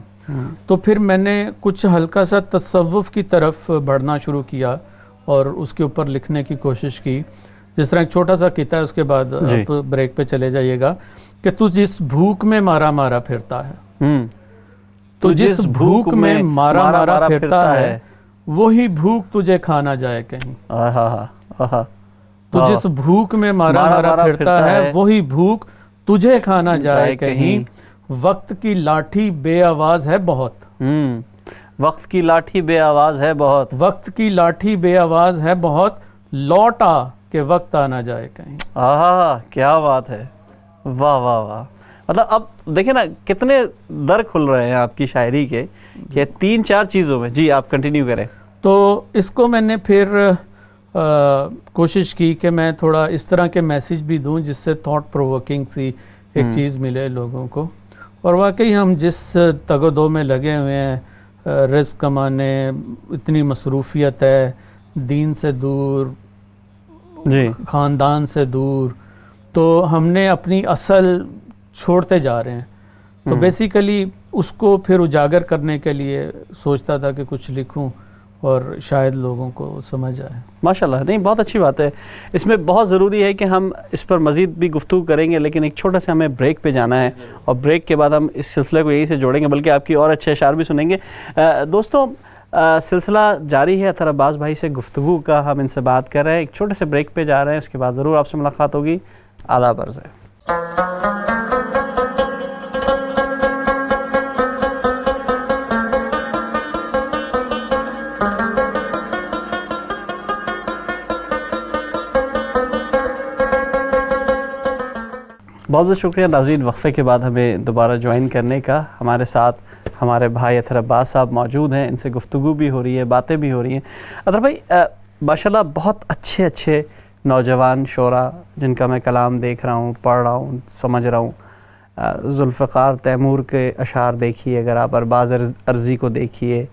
B: تو پھر میں نے کچھ ہلکا سا تصوف کی طرف بڑھنا شروع کیا اور اس کے اوپر لکھنے کی کوشش کی. جس طرح ایک چھوٹا سا قطعہ ہے، اس کے بعد آپ بریک پہ چلے جائیے گا، کہ تو جس بھوک میں مارا مارا پھرتا ہے، تو جس بھوک میں مارا مارا پھرتا ہے، وہی بھوک تجھے کھانا جائے کہیں. تو جس بھوک میں مارا مارا پھرتا ہے، وہی بھوک تجھے کھانا جائے کہیں. وقت کی لاٹھی بے آواز ہے بہت،
A: وقت کی لاٹھی بے آواز ہے بہت،
B: وقت کی لاٹھی بے آواز ہے بہت، لوٹ آ کہ وقت آنا جائے کہیں.
A: کیا بات ہے، واہ واہ واہ. مطلب اب دیکھیں نا کتنے در کھل رہے ہیں آپ کی شاعری کے کہ 3-4 چیزوں میں. جی آپ کنٹینیو کریں.
B: تو اس کو میں نے پھر کوشش کی کہ میں تھوڑا اس طرح کے میسیج بھی دوں جس سے تھاٹ پرووکنگ سی ایک چیز ملے لوگوں کو. اور واقعی ہم جس تگ و دو میں لگے ہوئے ہیں، رزق کمانے، اتنی مصروفیت ہے، دین سے دور، خاندان سے دور، تو ہم نے اپنی اصل چھوڑتے جا رہے ہیں. تو بیسیکلی اس کو پھر اجاگر کرنے کے لیے سوچتا تھا کہ کچھ لکھوں اور شاید لوگوں کو سمجھ آئے.
A: ماشاءاللہ، نہیں بہت اچھی بات ہے. اس میں بہت ضروری ہے کہ ہم اس پر مزید بھی گفتگو کریں گے، لیکن ایک چھوٹا سا ہمیں بریک پہ جانا ہے اور بریک کے بعد ہم اس سلسلے کو یہی سے جوڑیں گے، بلکہ آپ کی اور اچھے اشعار بھی سنیں گے. دوستوں سلسلہ جاری ہے اطہر عباس بھائی سے گفتگو کا، ہم ان سے بات کر رہے ہیں. ایک چھوٹے سے بریک پہ جا رہے ہیں، اس کے بعد ضرور آپ سے ملاقات ہوگی. آداب عرض ہے. بہت بہت شکریہ ناظرین، وقفے کے بعد ہمیں دوبارہ جوائن کرنے کا. ہمارے ساتھ ہمارے بھائی اطہر عباس صاحب موجود ہیں، ان سے گفتگو بھی ہو رہی ہے، باتیں بھی ہو رہی ہیں. اطہر بھائی ماشاءاللہ بہت اچھے نوجوان شعراء جن کا میں کلام دیکھ رہا ہوں، پڑھ رہا ہوں، سمجھ رہا ہوں. ذوالفقار تیمور کے اشعار دیکھیے، اگر آپ ارباز ارزی کو دیکھیے،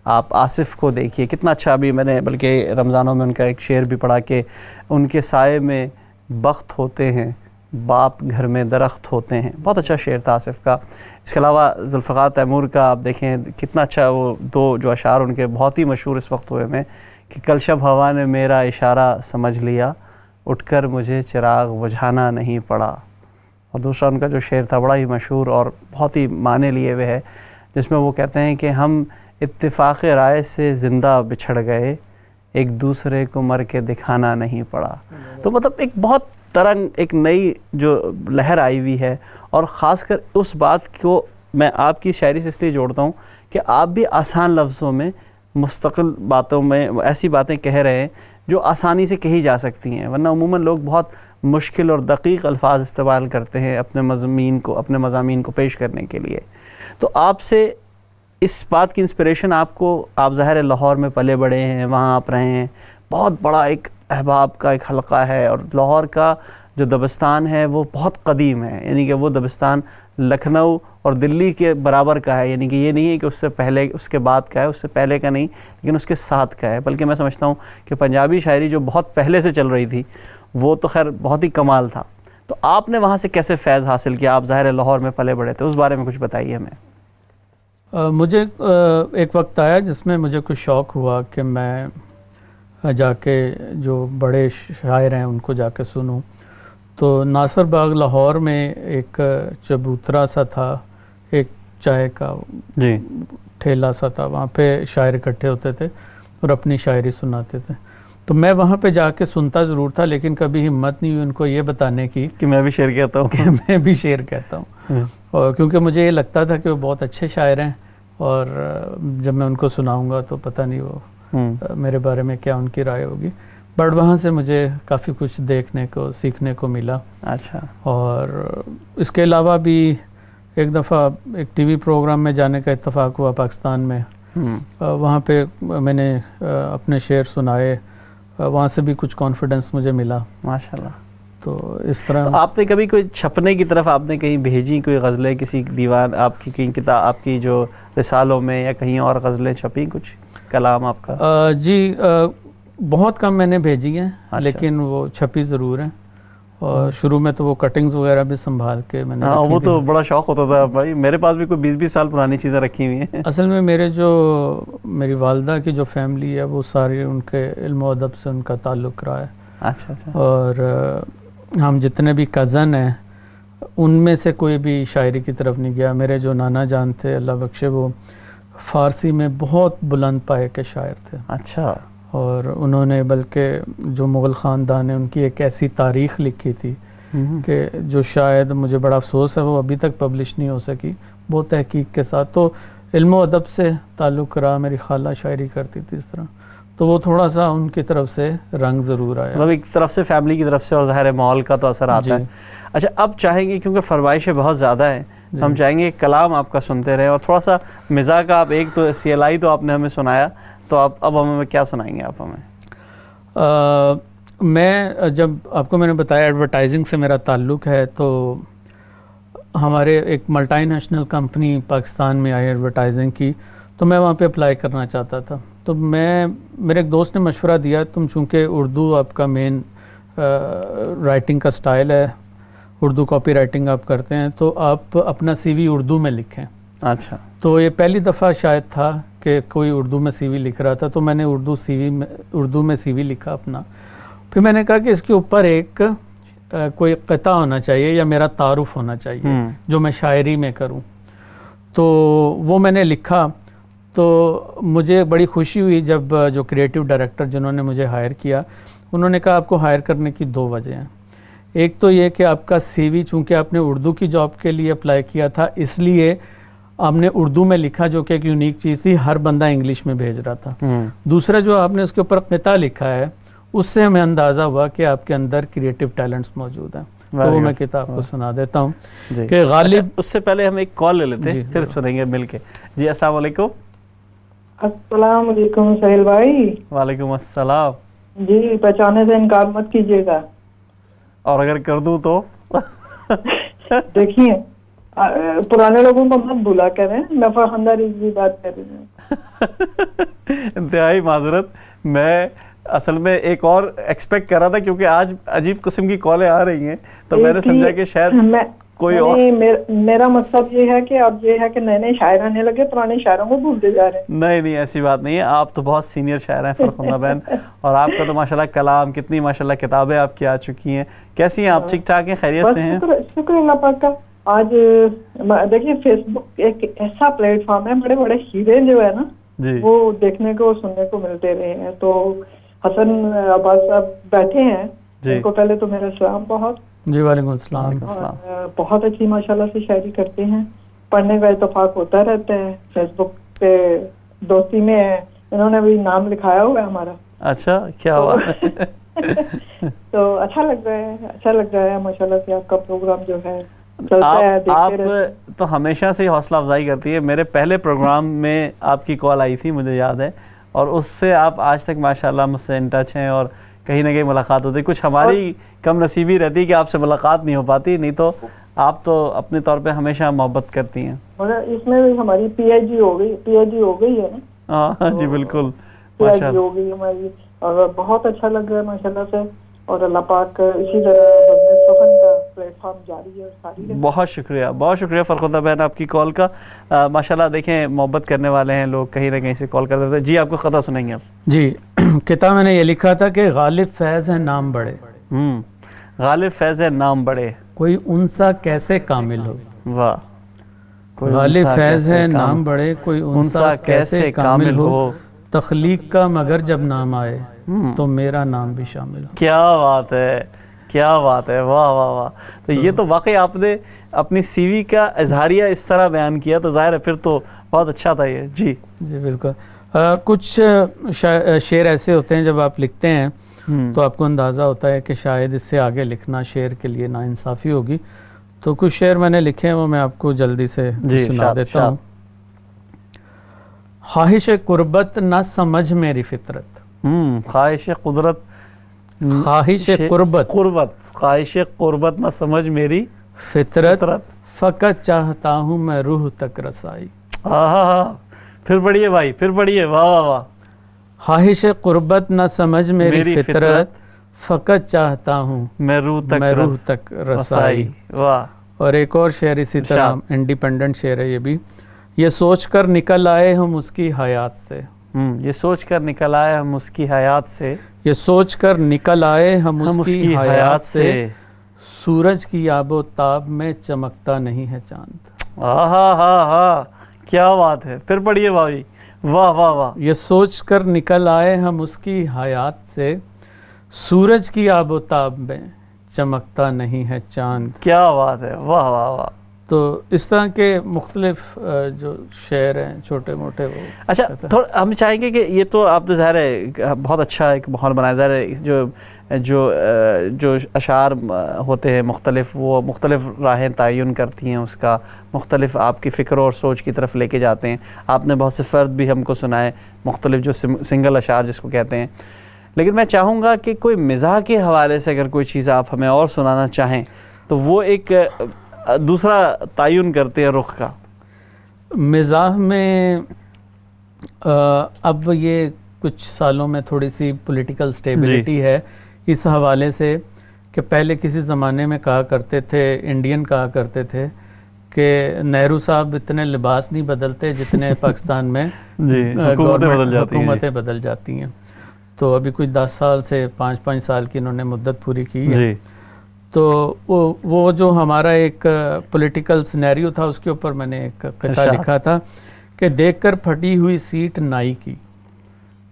A: آپ آصف کو دیکھیے، کتنا اچھا. ابھی میں نے بلکہ رمضانوں میں ان کا ایک شعر بھی پڑھا کہ ان کے سائے میں بخت ہوتے ہیں، باپ گھر میں درخت ہوتے ہیں. بہت اچھا شعر تھا آصف کا. اس کے علاوہ ذوالفقار تیمور کا آپ دیکھیں کتنا اچھا، وہ 2 جو اشعار ان کے بہت ہی مشہور اس وقت ہوئے میں کہ کل شب ہوا نے میرا اشارہ سمجھ لیا، اٹھ کر مجھے چراغ بجھانا نہیں پڑا. اور دوسرا ان کا جو شعر تھا بڑا ہی مشہور اور بہت ہی معنی لیے ہوئے ہے، جس میں وہ کہتے ہیں کہ ہم اتفاق رائے سے زندہ بچھڑ گئے، ایک دوسرے کو مر کے دکھانا نہیں پڑا. تو مطلب ایک بہت ترنگ، ایک نئی جو لہر آئی ہوئی ہے. اور خاص کر اس بات کو میں آپ کی شاعری سے اس لیے جوڑتا ہوں کہ آپ بھی آسان لفظوں میں مستقل باتوں میں ایسی باتیں کہہ رہے ہیں جو آسانی سے کہی جا سکتی ہیں، ورنہ عموماً لوگ بہت مشکل اور دقیق الفاظ استعمال کرتے ہیں اپنے مضامین کو پیش کرنے کے لیے. تو آپ سے اس بات کی انسپریشن آپ ظاہر لاہور میں پلے بڑے ہیں، وہاں آپ رہے ہیں، بہت بڑا ایک احباب کا ایک حلقہ ہے، اور لاہور کا جو دبستان ہے وہ بہت قدیم ہے، یعنی کہ وہ دبستان لکھنؤ اور دلی کے برابر کا ہے. یعنی کہ یہ نہیں ہے کہ اس سے پہلے اس کے بعد کا ہے، اس سے پہلے کا نہیں لیکن اس کے ساتھ کا ہے. بلکہ میں سمجھتا ہوں کہ پنجابی شاعری جو بہت پہلے سے چل رہی تھی وہ تو خیر بہت ہی کمال تھا. تو آپ نے وہاں سے کیسے فیض حاصل کیا؟ آپ ظاہر لاہور میں پلے بڑے تھے، اس بارے میں کچھ بتائیے ہمیں.
B: مجھے ایک وقت آیا جس میں مجھے کچھ شوق ہوا کہ میں جا کے جو بڑے شاعر ہیں ان کو جا کے سنوں. تو ناصر باغ لاہور میں ایک چبوترا سا تھا، ایک چائے کا
A: جی
B: ٹھیلا سا تھا، وہاں پہ شاعر اکٹھے ہوتے تھے اور اپنی شاعری سناتے تھے. تو میں وہاں پہ جا کے سنتا ضرور تھا، لیکن کبھی ہمت نہیں ہوئی ان کو یہ بتانے کی
A: کہ میں بھی شعر کہتا ہوں
B: کہ میں بھی شعر کہتا ہوں. اور کیونکہ مجھے یہ لگتا تھا کہ وہ بہت اچھے شاعر ہیں، اور جب میں ان کو سناؤں گا تو پتہ نہیں وہ میرے بارے میں کیا ان کی رائے ہوگی. بٹ وہاں سے مجھے کافی کچھ دیکھنے کو سیکھنے کو ملا.
A: اچھا.
B: اور اس کے علاوہ بھی ایک دفعہ ایک ٹی وی پروگرام میں جانے کا اتفاق ہوا پاکستان میں. وہاں پہ میں نے اپنے شعر سنائے، وہاں سے بھی کچھ کانفیڈنس مجھے ملا
A: ماشاءاللہ.
B: تو اس طرح.
A: تو آپ نے کبھی کوئی چھپنے کی طرف آپ نے کہیں بھیجی کوئی غزلیں، کسی دیوان آپ کی کہیں کتاب آپ کی جو رسالوں میں یا کہیں اور غزلیں چھپیں، کچھ کلام آپ کا؟
B: جی بہت کم میں نے بھیجی ہیں. اچھا. لیکن وہ چھپی ضرور ہیں. اور شروع میں تو وہ کٹنگز وغیرہ بھی سنبھال کے میں نے
A: وہ تو بڑا شوق ہوتا تھا بھائی. میرے پاس بھی کوئی 20-20 سال پرانی چیزیں رکھی ہوئی ہیں.
B: اصل میں میری والدہ کی جو فیملی ہے وہ ساری ان کے علم و ادب سے ان کا تعلق رہا ہے.
A: اچھا اچھا.
B: اور ہم جتنے بھی کزن ہیں ان میں سے کوئی بھی شاعری کی طرف نہیں گیا. میرے جو نانا جان تھے اللہ بخشے، وہ فارسی میں بہت بلند پائے کے شاعر تھے.
A: اچھا.
B: اور انہوں نے بلکہ جو مغل خاندان ہے ان کی ایک ایسی تاریخ لکھی تھی کہ جو شاید مجھے بڑا افسوس ہے وہ ابھی تک پبلش نہیں ہو سکی، بہت تحقیق کے ساتھ. تو علم و ادب سے تعلق رہا. میری خالہ شاعری کرتی تھی اس طرح، تو وہ تھوڑا سا ان کی طرف سے رنگ ضرور آیا.
A: مطلب ایک طرف سے فیملی کی طرف سے اور ظاہر ماحول کا تو اثر آتا ہے. اچھا، اب چاہیں گے کیونکہ فرمائشیں بہت زیادہ ہیں، ہم چاہیں گے کلام آپ کا سنتے رہیں اور تھوڑا سا مزاح کا. آپ ایک تو CLI تو آپ نے ہمیں سنایا، تو اب ہمیں کیا سنائیں گے آپ ہمیں؟
B: میں جب آپ کو میں نے بتایا ایڈورٹائزنگ سے میرا تعلق ہے، تو ہمارے ایک ملٹی نیشنل کمپنی پاکستان میں آئی ایڈورٹائزنگ کی، تو میں وہاں پہ اپلائی کرنا چاہتا تھا. تو میرے ایک دوست نے مشورہ دیا، تم چونکہ اردو آپ کا مین رائٹنگ کا سٹائل ہے، اردو کاپی رائٹنگ آپ کرتے ہیں، تو آپ اپنا CV اردو میں لکھیں.
A: اچھا.
B: تو یہ پہلی دفعہ شاید تھا کہ کوئی اردو میں CV لکھ رہا تھا، تو میں نے اردو میں CV لکھا اپنا. پھر میں نے کہا کہ اس کے اوپر ایک کوئی قطعہ ہونا چاہیے یا میرا تعارف ہونا چاہیے جو میں شاعری میں کروں. تو وہ میں نے لکھا. تو مجھے بڑی خوشی ہوئی جب جو کریٹو ڈائریکٹر جنہوں نے مجھے ہائر کیا، انہوں نے کہا آپ کو ہائر کرنے کی 2 وجہ ہیں. ایک تو یہ کہ آپ کا CV چونکہ آپ نے اردو کی جاب کے لیے اپلائی کیا تھا، اس لیے آپ نے اردو میں لکھا، جو کہ ایک یونیک چیز تھی، ہر بندہ انگلش میں بھیج رہا تھا. دوسرا جو آپ نے اس کے اوپر قطعہ لکھا ہے، اس سے ہمیں اندازہ ہوا کہ آپ کے اندر کریٹو ٹیلنٹس موجود ہیں. تو وہ میں کتاب کو سنا دیتا ہوں کہ غالب.
A: اس سے پہلے ہم ایک کال لے لیتے ہیں، پھر سنیں گے مل کے. جی السلام علیکم.
F: السلام علیکم سہیل بھائی.
A: وعلیکم السلام.
F: جی پہچانے سے انکار مت کیجیے گا.
A: اور اگر کر دوں تو
F: دیکھیے پرانے لوگوں کو مت بھولا کریں، میں فرحندہ رضوی بات کر رہی ہوں.
A: انتہائی معذرت، میں اصل میں ایک اور ایکسپیکٹ کر رہا تھا کیونکہ آج عجیب قسم کی کالیں آ رہی ہیں، تو میں نے سمجھا کہ شاید کوئی اور
F: میرا مقصد یہ ہے کہ اب یہ ہے کہ نئے نئے شاعر آنے لگے، پرانے شاعروں کو بھولتے جا رہے ہیں.
A: نہیں ایسی بات نہیں ہے، آپ تو بہت سینئر شاعر ہیں فرخندہ بہن، اور آپ کا تو ماشاءاللہ کلام، کتنی ماشاءاللہ کتابیں آپ کی آ چکی ہیں. کیسی ہیں آپ؟ ٹھیک ٹھاک ہیں؟ خیریت سے ہیں؟
F: شکر اللہ پاک کا. آج دیکھیے فیس بک ایک ایسا پلیٹ فارم ہے، بڑے بڑے ہیرے جو ہے نا وہ دیکھنے کو سننے کو ملتے رہے ہیں. تو حسن عباس صاحب بیٹھے ہیں، ان کو پہلے تو میرا سلام. بہت
B: جی وعلیکم السلام.
F: بہت اچھی ماشاءاللہ سے شاعری کرتے ہیں، پڑھنے کا اتفاق ہوتا رہتا ہے. فیس بک پہ دوستی میں انہوں نے بھی نام لکھایا ہوا ہے ہمارا.
A: اچھا، کیا بات ہے.
F: تو اچھا لگ رہا ہے ماشاءاللہ سے آپ کا پروگرام جو ہے.
A: آپ تو ہمیشہ سے حوصلہ افزائی کرتی ہے. میرے پہلے پروگرام میں آپ کی کال آئی تھی، مجھے یاد ہے، اور اس سے آپ آج تک ماشاءاللہ مجھ سے ان ٹچ ہیں، اور کہیں نہ کہیں ملاقات ہوتی. کچھ ہماری کم نصیبی رہتی کہ آپ سے ملاقات نہیں ہو پاتی، نہیں تو آپ تو اپنے طور پہ ہمیشہ محبت کرتی ہیں.
F: اس میں بھی ہماری پی ایچ ڈی ہو گئی ہے نا.
A: ہاں جی بالکل،
F: پی ایچ ڈی ہو گئی ہماری، اور بہت اچھا لگ رہا ہے ماشاءاللہ سے. اور اللہ پاک اسی طرح سخن کا پلیٹ فارم جاری ہے.
A: بہت شکریہ فرخندہ بہن آپ کی کال کا. ماشاءاللہ دیکھیں محبت کرنے والے ہیں لوگ، کہیں نہ کہیں سے کال کرتے تھے. جی آپ کو خطا سنیں گے آپ.
B: جی کتاب میں نے یہ لکھا تھا کہ غالب فیض ہے نام بڑے.
A: غالب فیض ہے نام بڑے،
B: کوئی ان سا کیسے کامل ہو.
A: واہ.
B: غالب فیض ہے نام بڑے، کوئی ان سا کیسے کامل ہو. تخلیق کا مگر جب نام آئے تو میرا نام بھی شامل ہو.
A: کیا بات ہے، کیا بات ہے. واہ واہ واہ. تو یہ تو واقعی آپ نے اپنی سی وی کا اظہاریہ اس طرح بیان کیا، تو ظاہر ہے پھر تو بہت اچھا تھا یہ. جی
B: بالکل. کچھ شعر ایسے ہوتے ہیں جب آپ لکھتے ہیں تو آپ کو اندازہ ہوتا ہے کہ شاید اس سے آگے لکھنا شعر کے لیے ناانصافی ہوگی. تو کچھ شعر میں نے لکھے ہیں، وہ میں آپ کو جلدی سے سنا دیتا ہوں. خواہش قربت نہ سمجھ میری فطرت.
A: خواہش قدرت،
B: خواہش
A: قربت نہ سمجھ میری
B: فطرت، فقط چاہتا ہوں میں روح تک رسائی.
A: پھر پڑھیے بھائی، پھر پڑھیے. واہ واہ واہ.
B: خواہش قربت نہ سمجھ میری فطرت، فقط چاہتا ہوں
A: میں روح
B: تک رسائی.
A: واہ.
B: اور ایک اور شعر اسی طرح انڈیپینڈنٹ شعر ہے یہ بھی. یہ سوچ کر نکل آئے ہم اس کی حیات سے.
A: یہ سوچ کر نکل آئے ہم اس کی حیات سے.
B: یہ سوچ کر نکل آئے ہم اس کی حیات سے. سورج کی آب و تاب میں چمکتا نہیں ہے چاند.
A: کیا بات ہے. پھر پڑھیے بھائی. واہ واہ واہ.
B: یہ سوچ کر نکل آئے ہم اس کی حیات سے، سورج کی آب و تاب میں چمکتا نہیں ہے چاند.
A: کیا بات ہے. واہ واہ واہ.
B: تو اس طرح کے مختلف جو شعر ہیں چھوٹے موٹے وہ.
A: اچھا تھوڑا ہم چاہیں گے کہ یہ تو آپ نے ظاہر ہے بہت اچھا ایک ماحول بنایا. ظاہر ہے جو اشعار ہوتے ہیں مختلف، وہ مختلف راہیں تعین کرتی ہیں اس کا، مختلف آپ کی فکر اور سوچ کی طرف لے کے جاتے ہیں. آپ نے بہت سے فرد بھی ہم کو سنائے، مختلف جو سنگل اشعار جس کو کہتے ہیں. لیکن میں چاہوں گا کہ کوئی مزاح کے حوالے سے اگر کوئی چیز آپ ہمیں اور سنانا چاہیں تو وہ ایک دوسرا تعین کرتے ہیں رخ کا.
B: مزاح میں اب یہ کچھ سالوں میں تھوڑی سی پولیٹیکل سٹیبلٹی ہے اس حوالے سے کہ پہلے کسی زمانے میں کہا کرتے تھے، انڈین کہا کرتے تھے کہ نہرو صاحب اتنے لباس نہیں بدلتے جتنے پاکستان میں حکومتیں بدل جاتی ہیں. تو ابھی کچھ 10 سال سے 5 سال کی انہوں نے مدت پوری کی ہے. تو وہ جو ہمارا ایک پولیٹیکل سینیریو تھا اس کے اوپر میں نے ایک قطعہ لکھا تھا کہ دیکھ کر پھٹی ہوئی سیٹ نائی کی.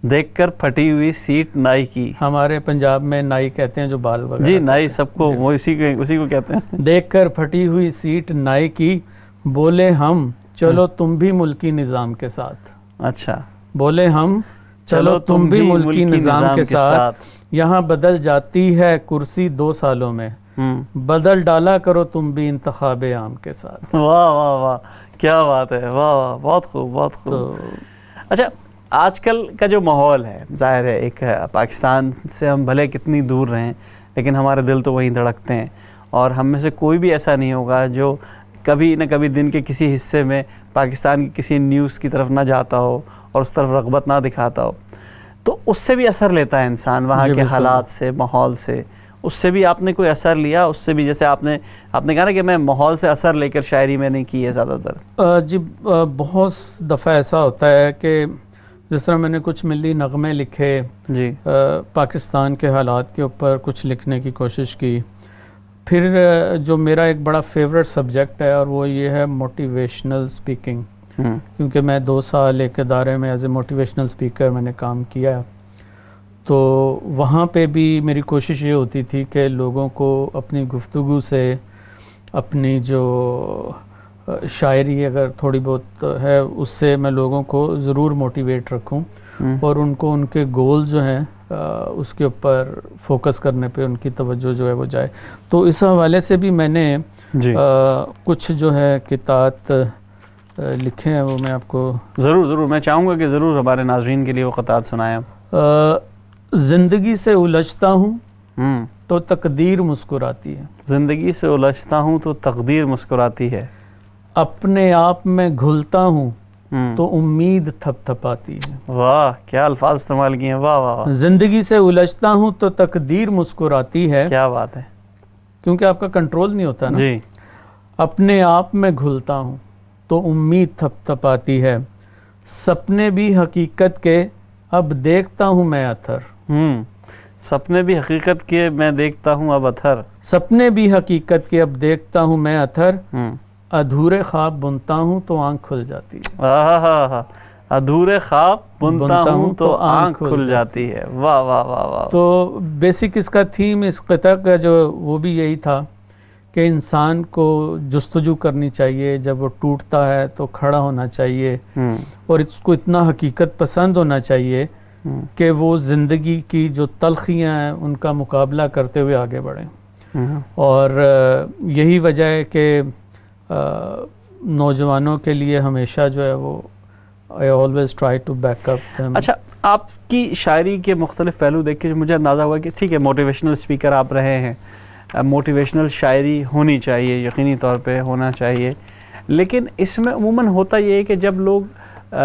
A: دیکھ کر پھٹی ہوئی سیٹ نائی کی.
B: ہمارے پنجاب میں نائی کہتے ہیں جو بال وغیرہ.
A: جی نائی سب کو وہ اسی کو کہتے ہیں.
B: دیکھ کر پھٹی ہوئی سیٹ نائی کی، بولے ہم چلو تم بھی ملکی نظام کے ساتھ.
A: اچھا.
B: بولے ہم چلو تم بھی ملکی نظام کے ساتھ. یہاں بدل جاتی ہے کرسی 2 سالوں میں، بدل ڈالا کرو تم بھی انتخاب عام کے ساتھ.
A: واہ واہ واہ. کیا بات ہے. واہ واہ. بہت خوب بہت خوب. اچھا آج کل کا جو ماحول ہے، ظاہر ہے ایک پاکستان سے ہم بھلے کتنی دور رہیں لیکن ہمارے دل تو وہیں دھڑکتے ہیں، اور ہم میں سے کوئی بھی ایسا نہیں ہوگا جو کبھی نہ کبھی دن کے کسی حصے میں پاکستان کی کسی نیوز کی طرف نہ جاتا ہو اور اس طرف رغبت نہ دکھاتا ہو. تو اس سے بھی اثر لیتا ہے انسان، وہاں کے حالات سے، ماحول سے. اس سے بھی آپ نے کوئی اثر لیا؟ اس سے بھی جیسے آپ نے کہا نا کہ میں ماحول سے اثر لے کر شاعری میں نے کی ہے زیادہ تر.
B: جی بہت دفعہ ایسا ہوتا ہے کہ جس طرح میں نے کچھ ملی نغمے لکھے،
A: جی
B: پاکستان کے حالات کے اوپر کچھ لکھنے کی کوشش کی. پھر جو میرا ایک بڑا فیوریٹ سبجیکٹ ہے اور وہ یہ ہے موٹیویشنل اسپیکنگ، کیونکہ میں 2 سال ایک ادارے میں ایز اے موٹیویشنل اسپیکر میں نے کام کیا. تو وہاں پہ بھی میری کوشش یہ ہوتی تھی کہ لوگوں کو اپنی گفتگو سے، اپنی جو شاعری اگر تھوڑی بہت ہے اس سے میں لوگوں کو ضرور موٹیویٹ رکھوں اور ان کو ان کے گول جو ہیں اس کے اوپر فوکس کرنے پہ ان کی توجہ جو ہے وہ جائے. تو اس حوالے سے بھی میں نے کچھ جو ہے قطعات لکھے ہیں، وہ میں آپ کو
A: ضرور میں چاہوں گا کہ ضرور ہمارے ناظرین کے لیے وہ قطعات سنائیں.
B: زندگی سے الجھتا ہوں تو تقدیر مسکراتی ہے.
A: زندگی سے الجھتا ہوں تو تقدیر مسکراتی ہے.
B: اپنے آپ میں گھلتا ہوں تو امید تھپ تھپاتی ہے.
A: واہ کیا الفاظ استعمال کیے ہیں. واہ واہ.
B: زندگی سے الجھتا ہوں تو تقدیر مسکراتی ہے.
A: کیا بات ہے.
B: کیونکہ آپ کا کنٹرول نہیں ہوتا نا.
A: جی.
B: اپنے آپ میں گھلتا ہوں تو امید تھپ تھپاتی ہے. سپنے بھی حقیقت کے اب دیکھتا ہوں میں اتھر.
A: سپنے بھی حقیقت کے میں دیکھتا ہوں اب اتھر.
B: سپنے بھی حقیقت کے اب دیکھتا ہوں میں اتھر. ادھورے خواب بنتا ہوں تو آنکھ کھل جاتی ہے.
A: ادھورے خواب بنتا ہوں تو آنکھ کھل جاتی ہے. واہ واہ واہ واہ.
B: تو بیسک اس کا تھیم اس قطعہ کا جو وہ بھی یہی تھا کہ انسان کو جستجو کرنی چاہیے، جب وہ ٹوٹتا ہے تو کھڑا ہونا چاہیے اور اس کو اتنا حقیقت پسند ہونا چاہیے کہ وہ زندگی کی جو تلخیاں ہیں ان کا مقابلہ کرتے ہوئے آگے بڑھیں. اور یہی وجہ ہے کہ نوجوانوں کے لیے ہمیشہ جو ہے وہ I always try to back up them.
A: اچھا، آپ کی شاعری کے مختلف پہلو دیکھ کے مجھے اندازہ ہوا کہ ٹھیک ہے موٹیویشنل اسپیکر آپ رہے ہیں، موٹیویشنل شاعری ہونی چاہیے، یقینی طور پہ ہونا چاہیے، لیکن اس میں عموماً ہوتا یہ ہے کہ جب لوگ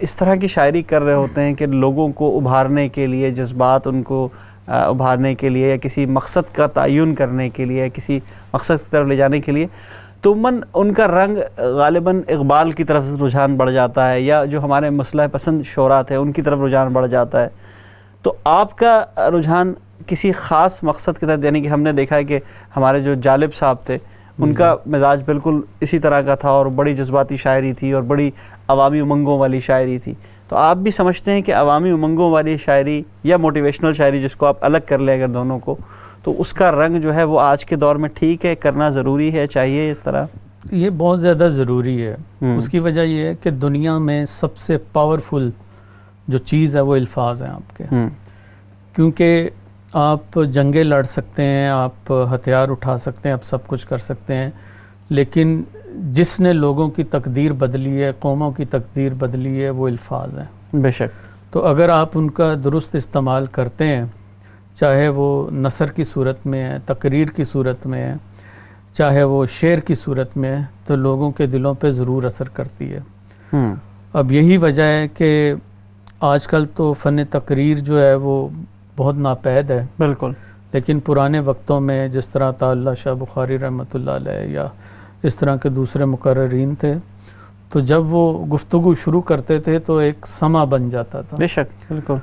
A: اس طرح کی شاعری کر رہے ہوتے ہیں کہ لوگوں کو ابھارنے کے لیے، جذبات ان کو ابھارنے کے لیے، یا کسی مقصد کا تعین کرنے کے لیے، یا کسی مقصد کی طرف لے جانے کے لیے، تو ان کا رنگ غالباً اقبال کی طرف رجحان بڑھ جاتا ہے، یا جو ہمارے مصلح پسند شعراء تھے ان کی طرف رجحان بڑھ جاتا ہے. تو آپ کا رجحان کسی خاص مقصد کی طرف، یعنی کہ ہم نے دیکھا ہے کہ ہمارے جو جالب صاحب تھے ان کا مزاج بالکل اسی طرح کا تھا اور بڑی جذباتی شاعری تھی اور بڑی عوامی امنگوں والی شاعری تھی. تو آپ بھی سمجھتے ہیں کہ عوامی امنگوں والی شاعری یا موٹیویشنل شاعری، جس کو آپ الگ کر لیں اگر دونوں کو، تو اس کا رنگ جو ہے وہ آج کے دور میں ٹھیک ہے، کرنا ضروری ہے، چاہیے اس طرح؟
B: یہ بہت زیادہ ضروری ہے. اس کی وجہ یہ ہے کہ دنیا میں سب سے پاورفل جو چیز ہے وہ الفاظ ہیں آپ کے. کیونکہ آپ جنگیں لڑ سکتے ہیں، آپ ہتھیار اٹھا سکتے ہیں، آپ سب کچھ کر سکتے ہیں، لیکن جس نے لوگوں کی تقدیر بدلی ہے، قوموں کی تقدیر بدلی ہے، وہ الفاظ ہیں.
A: بے شک.
B: تو اگر آپ ان کا درست استعمال کرتے ہیں، چاہے وہ نثر کی صورت میں ہے، تقریر کی صورت میں ہے، چاہے وہ شعر کی صورت میں ہے، تو لوگوں کے دلوں پہ ضرور اثر کرتی ہے. اب یہی وجہ ہے کہ آج کل تو فن تقریر جو ہے وہ بہت ناپید ہے.
A: بالکل.
B: لیکن پرانے وقتوں میں جس طرح طاء شاہ بخاری رحمۃ اللہ علیہ یا اس طرح کے دوسرے مقررین تھے، تو جب وہ گفتگو شروع کرتے تھے تو ایک سما بن جاتا تھا.
A: بے شک. بالکل.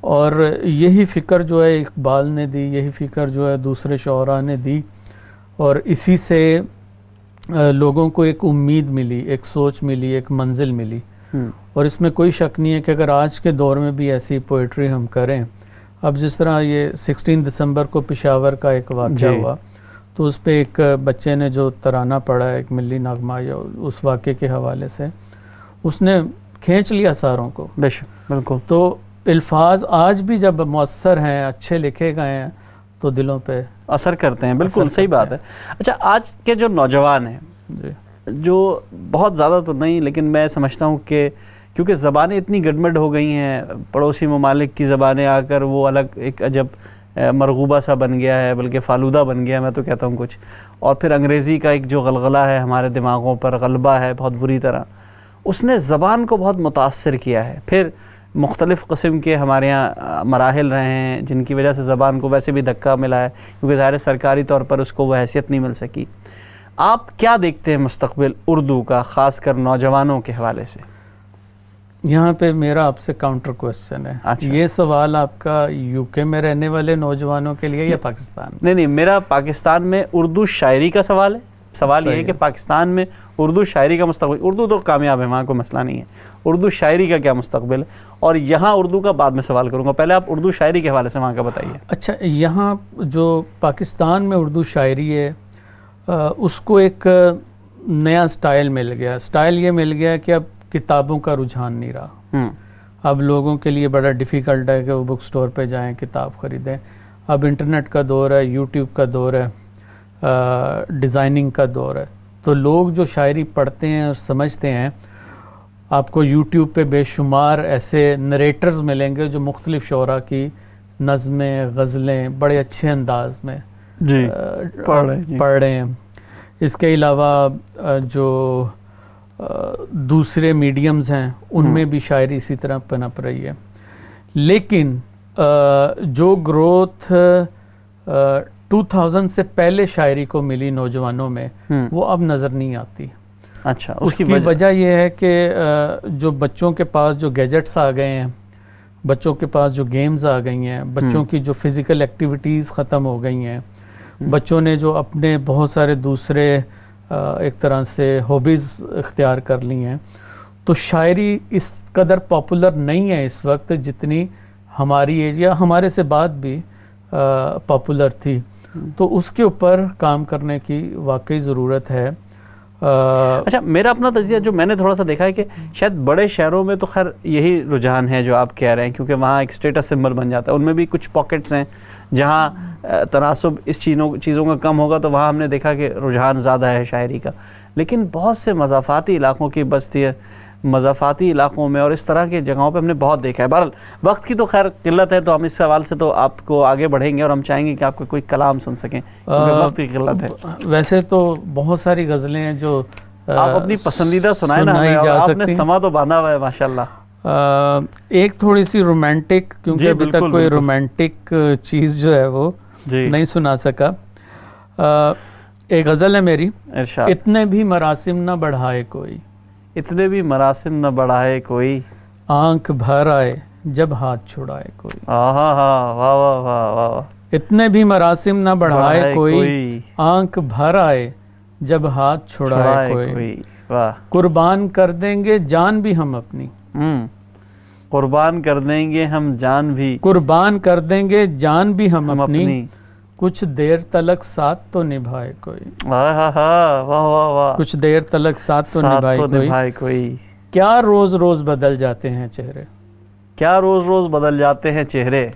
B: اور یہی فکر جو ہے اقبال نے دی، یہی فکر جو ہے دوسرے شعراء نے دی، اور اسی سے لوگوں کو ایک امید ملی، ایک سوچ ملی، ایک منزل ملی. اور اس میں کوئی شک نہیں ہے کہ اگر آج کے دور میں بھی ایسی پوئٹری ہم کریں، اب جس طرح یہ 16 دسمبر کو پشاور کا ایک واقعہ ہوا، تو اس پہ ایک بچے نے جو ترانہ پڑھا، ایک ملی نغمہ، یا اس واقعے کے حوالے سے اس نے کھینچ لیا ساروں کو.
A: بے شک. بالکل.
B: تو الفاظ آج بھی جب مؤثر ہیں، اچھے لکھے گئے ہیں، تو دلوں پہ
A: اثر کرتے ہیں. بالکل صحیح بات ہے. اچھا، آج کے جو نوجوان ہیں، جو بہت زیادہ تو نہیں، لیکن میں سمجھتا ہوں کہ کیونکہ زبانیں اتنی گڈمڈ ہو گئی ہیں، پڑوسی ممالک کی زبانیں آ کر وہ الگ ایک عجب مرغوبہ سا بن گیا ہے، بلکہ فالودہ بن گیا میں تو کہتا ہوں کچھ. اور پھر انگریزی کا ایک جو غلغلہ ہے ہمارے دماغوں پر، غلبہ ہے بہت بری طرح، اس نے زبان کو بہت متاثر کیا ہے. پھر مختلف قسم کے ہمارے یہاں مراحل رہے ہیں جن کی وجہ سے زبان کو ویسے بھی دھکا ملا ہے، کیونکہ ظاہر سرکاری طور پر اس کو وہ حیثیت نہیں مل سکی. آپ کیا دیکھتے ہیں مستقبل اردو کا، خاص کر نوجوانوں کے حوالے سے؟
B: یہاں پہ میرا آپ سے کاؤنٹر کوسچن ہے. یہ سوال آپ کا یو کے میں رہنے والے نوجوانوں کے لیے یا پاکستان میں؟
A: نہیں، میرا پاکستان میں اردو شاعری کا سوال ہے. سوال یہ ہے کہ پاکستان میں اردو شاعری کا مستقبل، اردو تو کامیاب ہے، وہاں کوئی مسئلہ نہیں ہے، اردو شاعری کا کیا مستقبل ہے؟ اور یہاں اردو کا بعد میں سوال کروں گا، پہلے آپ اردو شاعری کے حوالے سے وہاں کا بتائیے.
B: اچھا، یہاں جو پاکستان میں اردو شاعری ہے اس کو ایک نیا سٹائل مل گیا. سٹائل یہ مل گیا کہ اب کتابوں کا رجحان نہیں رہا. اب لوگوں کے لیے بڑا ڈیفیکلٹ ہے کہ وہ بک سٹور پہ جائیں کتاب خریدیں. اب انٹرنیٹ کا دور ہے، یوٹیوب کا دور ہے، ڈیزائننگ کا دور ہے. تو لوگ جو شاعری پڑھتے ہیں اور سمجھتے ہیں، آپ کو یوٹیوب پہ بے شمار ایسے نریٹرز ملیں گے جو مختلف شعراء کی نظمیں، غزلیں بڑے اچھے انداز میں پڑھ رہے ہیں. اس کے علاوہ جو دوسرے میڈیمز ہیں ان میں بھی شاعری اسی طرح پنپ رہی ہے. لیکن جو گروتھ 2000 سے پہلے شاعری کو ملی نوجوانوں میں وہ اب نظر نہیں آتی.
A: اچھا،
B: اس کی وجہ یہ ہے کہ جو بچوں کے پاس جو گیجٹس آ گئے ہیں، بچوں کے پاس جو گیمز آ گئی ہیں، بچوں کی جو فزیکل ایکٹیویٹیز ختم ہو گئی ہیں، بچوں نے جو اپنے بہت سارے دوسرے ایک طرح سے ہابیز اختیار کر لی ہیں، تو شاعری اس قدر پاپولر نہیں ہے اس وقت جتنی ہماری ایج یا ہمارے سے بعد بھی پاپولر تھی. تو اس کے اوپر کام کرنے کی واقعی ضرورت ہے.
A: اچھا، میرا اپنا تجزیہ جو میں نے تھوڑا سا دیکھا ہے کہ شاید بڑے شہروں میں تو خیر یہی رجحان ہے جو آپ کہہ رہے ہیں، کیونکہ وہاں ایک اسٹیٹس سمبل بن جاتا ہے. ان میں بھی کچھ پاکٹس ہیں جہاں تناسب اس چیزوں کا کم ہوگا، تو وہاں ہم نے دیکھا کہ رجحان زیادہ ہے شاعری کا. لیکن بہت سے مضافاتی علاقوں کی بستی ہے، مضافاتی علاقوں میں اور اس طرح کی جگہوں پہ ہم نے بہت دیکھا ہے. بہرحال وقت کی تو خیر قلت ہے، تو ہم اس سوال سے تو آپ کو آگے بڑھیں گے اور ہم چاہیں گے کہ آپ کا کوئی کلام سن سکیں، کیونکہ وقت کی قلت ہے.
B: ویسے تو بہت ساری غزلیں ہیں جو
A: آپ اپنی پسندیدہ سنائیں نا ہمیں، اور آپ نے سما تو باندھا ہوا ہے ماشاءاللہ.
B: ایک تھوڑی سی رومانٹک، کیونکہ ابھی تک کوئی رومانٹک چیز جو ہے وہ نہیں سنا سکا. ایک غزل ہے میری، اتنے بھی مراسم نہ بڑھائے کوئی،
A: اتنے بھی مراسم نہ بڑھائے کوئی،
B: آنکھ بھر آئے جب ہاتھ چھڑائے کوئی.
A: واہ واہ واہ واہ واہ.
B: اتنے بھی مراسم نہ بڑھائے کوئی، آنکھ بھر آئے جب ہاتھ چھڑائے کوئی.
A: واہ.
B: قربان کر دیں گے جان بھی ہم اپنی،
A: قربان کر دیں گے ہم جان بھی،
B: قربان کر دیں گے جان بھی ہم اپنی، کچھ دیر تلک ساتھ تو نبھائے کوئی.
A: واہ واہ واہ واہ.
B: کچھ دیر تلک ساتھ تو نبھائے کوئی. کیا روز روز بدل جاتے ہیں چہرے،
A: کیا روز روز بدل جاتے ہیں چہرے،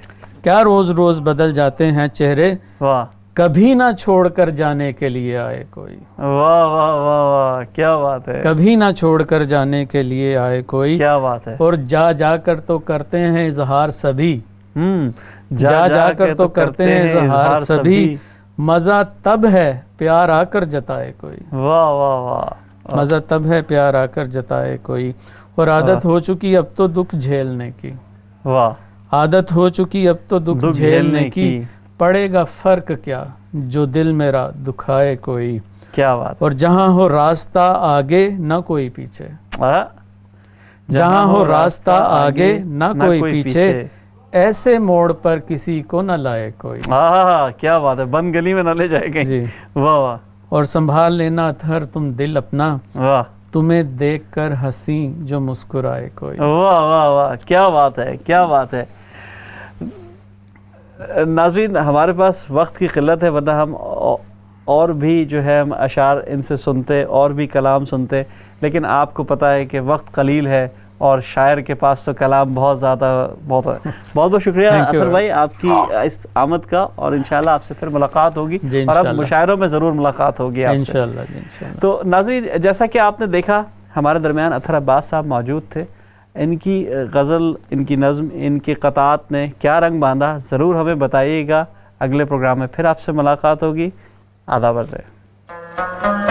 B: کیا روز روز بدل جاتے ہیں چہرے.
A: واہ.
B: کبھی نہ چھوڑ کر جانے کے لیے آئے کوئی.
A: واہ واہ واہ واہ، کیا بات ہے.
B: کبھی نہ چھوڑ کر جانے کے لیے آئے کوئی،
A: کیا بات ہے.
B: اور جا جا کر تو کرتے ہیں اظہار سبھی، جا جا کر تو کرتے ہیں اظہار سبھی، مزہ تب ہے پیار آ کر جتائے کوئی.
A: واہ واہ واہ.
B: مزہ تب ہے پیار آ کر جتائے کوئی. اور عادت ہو چکی اب تو دکھ جھیلنے کی.
A: واہ.
B: عادت ہو چکی اب تو دکھ جھیلنے کی، پڑے گا فرق کیا جو دل میرا دکھائے کوئی.
A: کیا بات.
B: اور جہاں ہو راستہ آگے نہ کوئی پیچھے، جہاں ہو راستہ آگے نہ کوئی پیچھے، ایسے موڑ پر کسی کو نہ لائے کوئی.
A: کیا بات ہے. بند گلی میں نہ لے جائے گا.
B: جی.
A: واہ واہ.
B: اور سنبھال لینا تھر تم دل اپنا،
A: واہ.
B: تمہیں دیکھ کر ہنسی جو مسکرائے کوئی.
A: واہ واہ واہ. کیا بات ہے، کیا بات ہے. ناظرین، ہمارے پاس وقت کی قلت ہے، ورنہ ہم اور بھی جو ہے ہم اشعار ان سے سنتے، اور بھی کلام سنتے، لیکن آپ کو پتہ ہے کہ وقت قلیل ہے اور شاعر کے پاس تو کلام بہت زیادہ. بہت بہت شکریہ اطہر بھائی آپ کی اس آمد کا، اور انشاءاللہ آپ سے پھر ملاقات ہوگی، اور اب مشاعروں میں ضرور ملاقات ہوگی آپ سے
B: انشاءاللہ.
A: تو ناظرین، جیسا کہ آپ نے دیکھا ہمارے درمیان اطہر عباس صاحب موجود تھے. ان کی غزل، ان کی نظم، ان کی قطعات نے کیا رنگ باندھا، ضرور ہمیں بتائیے گا. اگلے پروگرام میں پھر آپ سے ملاقات ہوگی. آداب عرض ہے.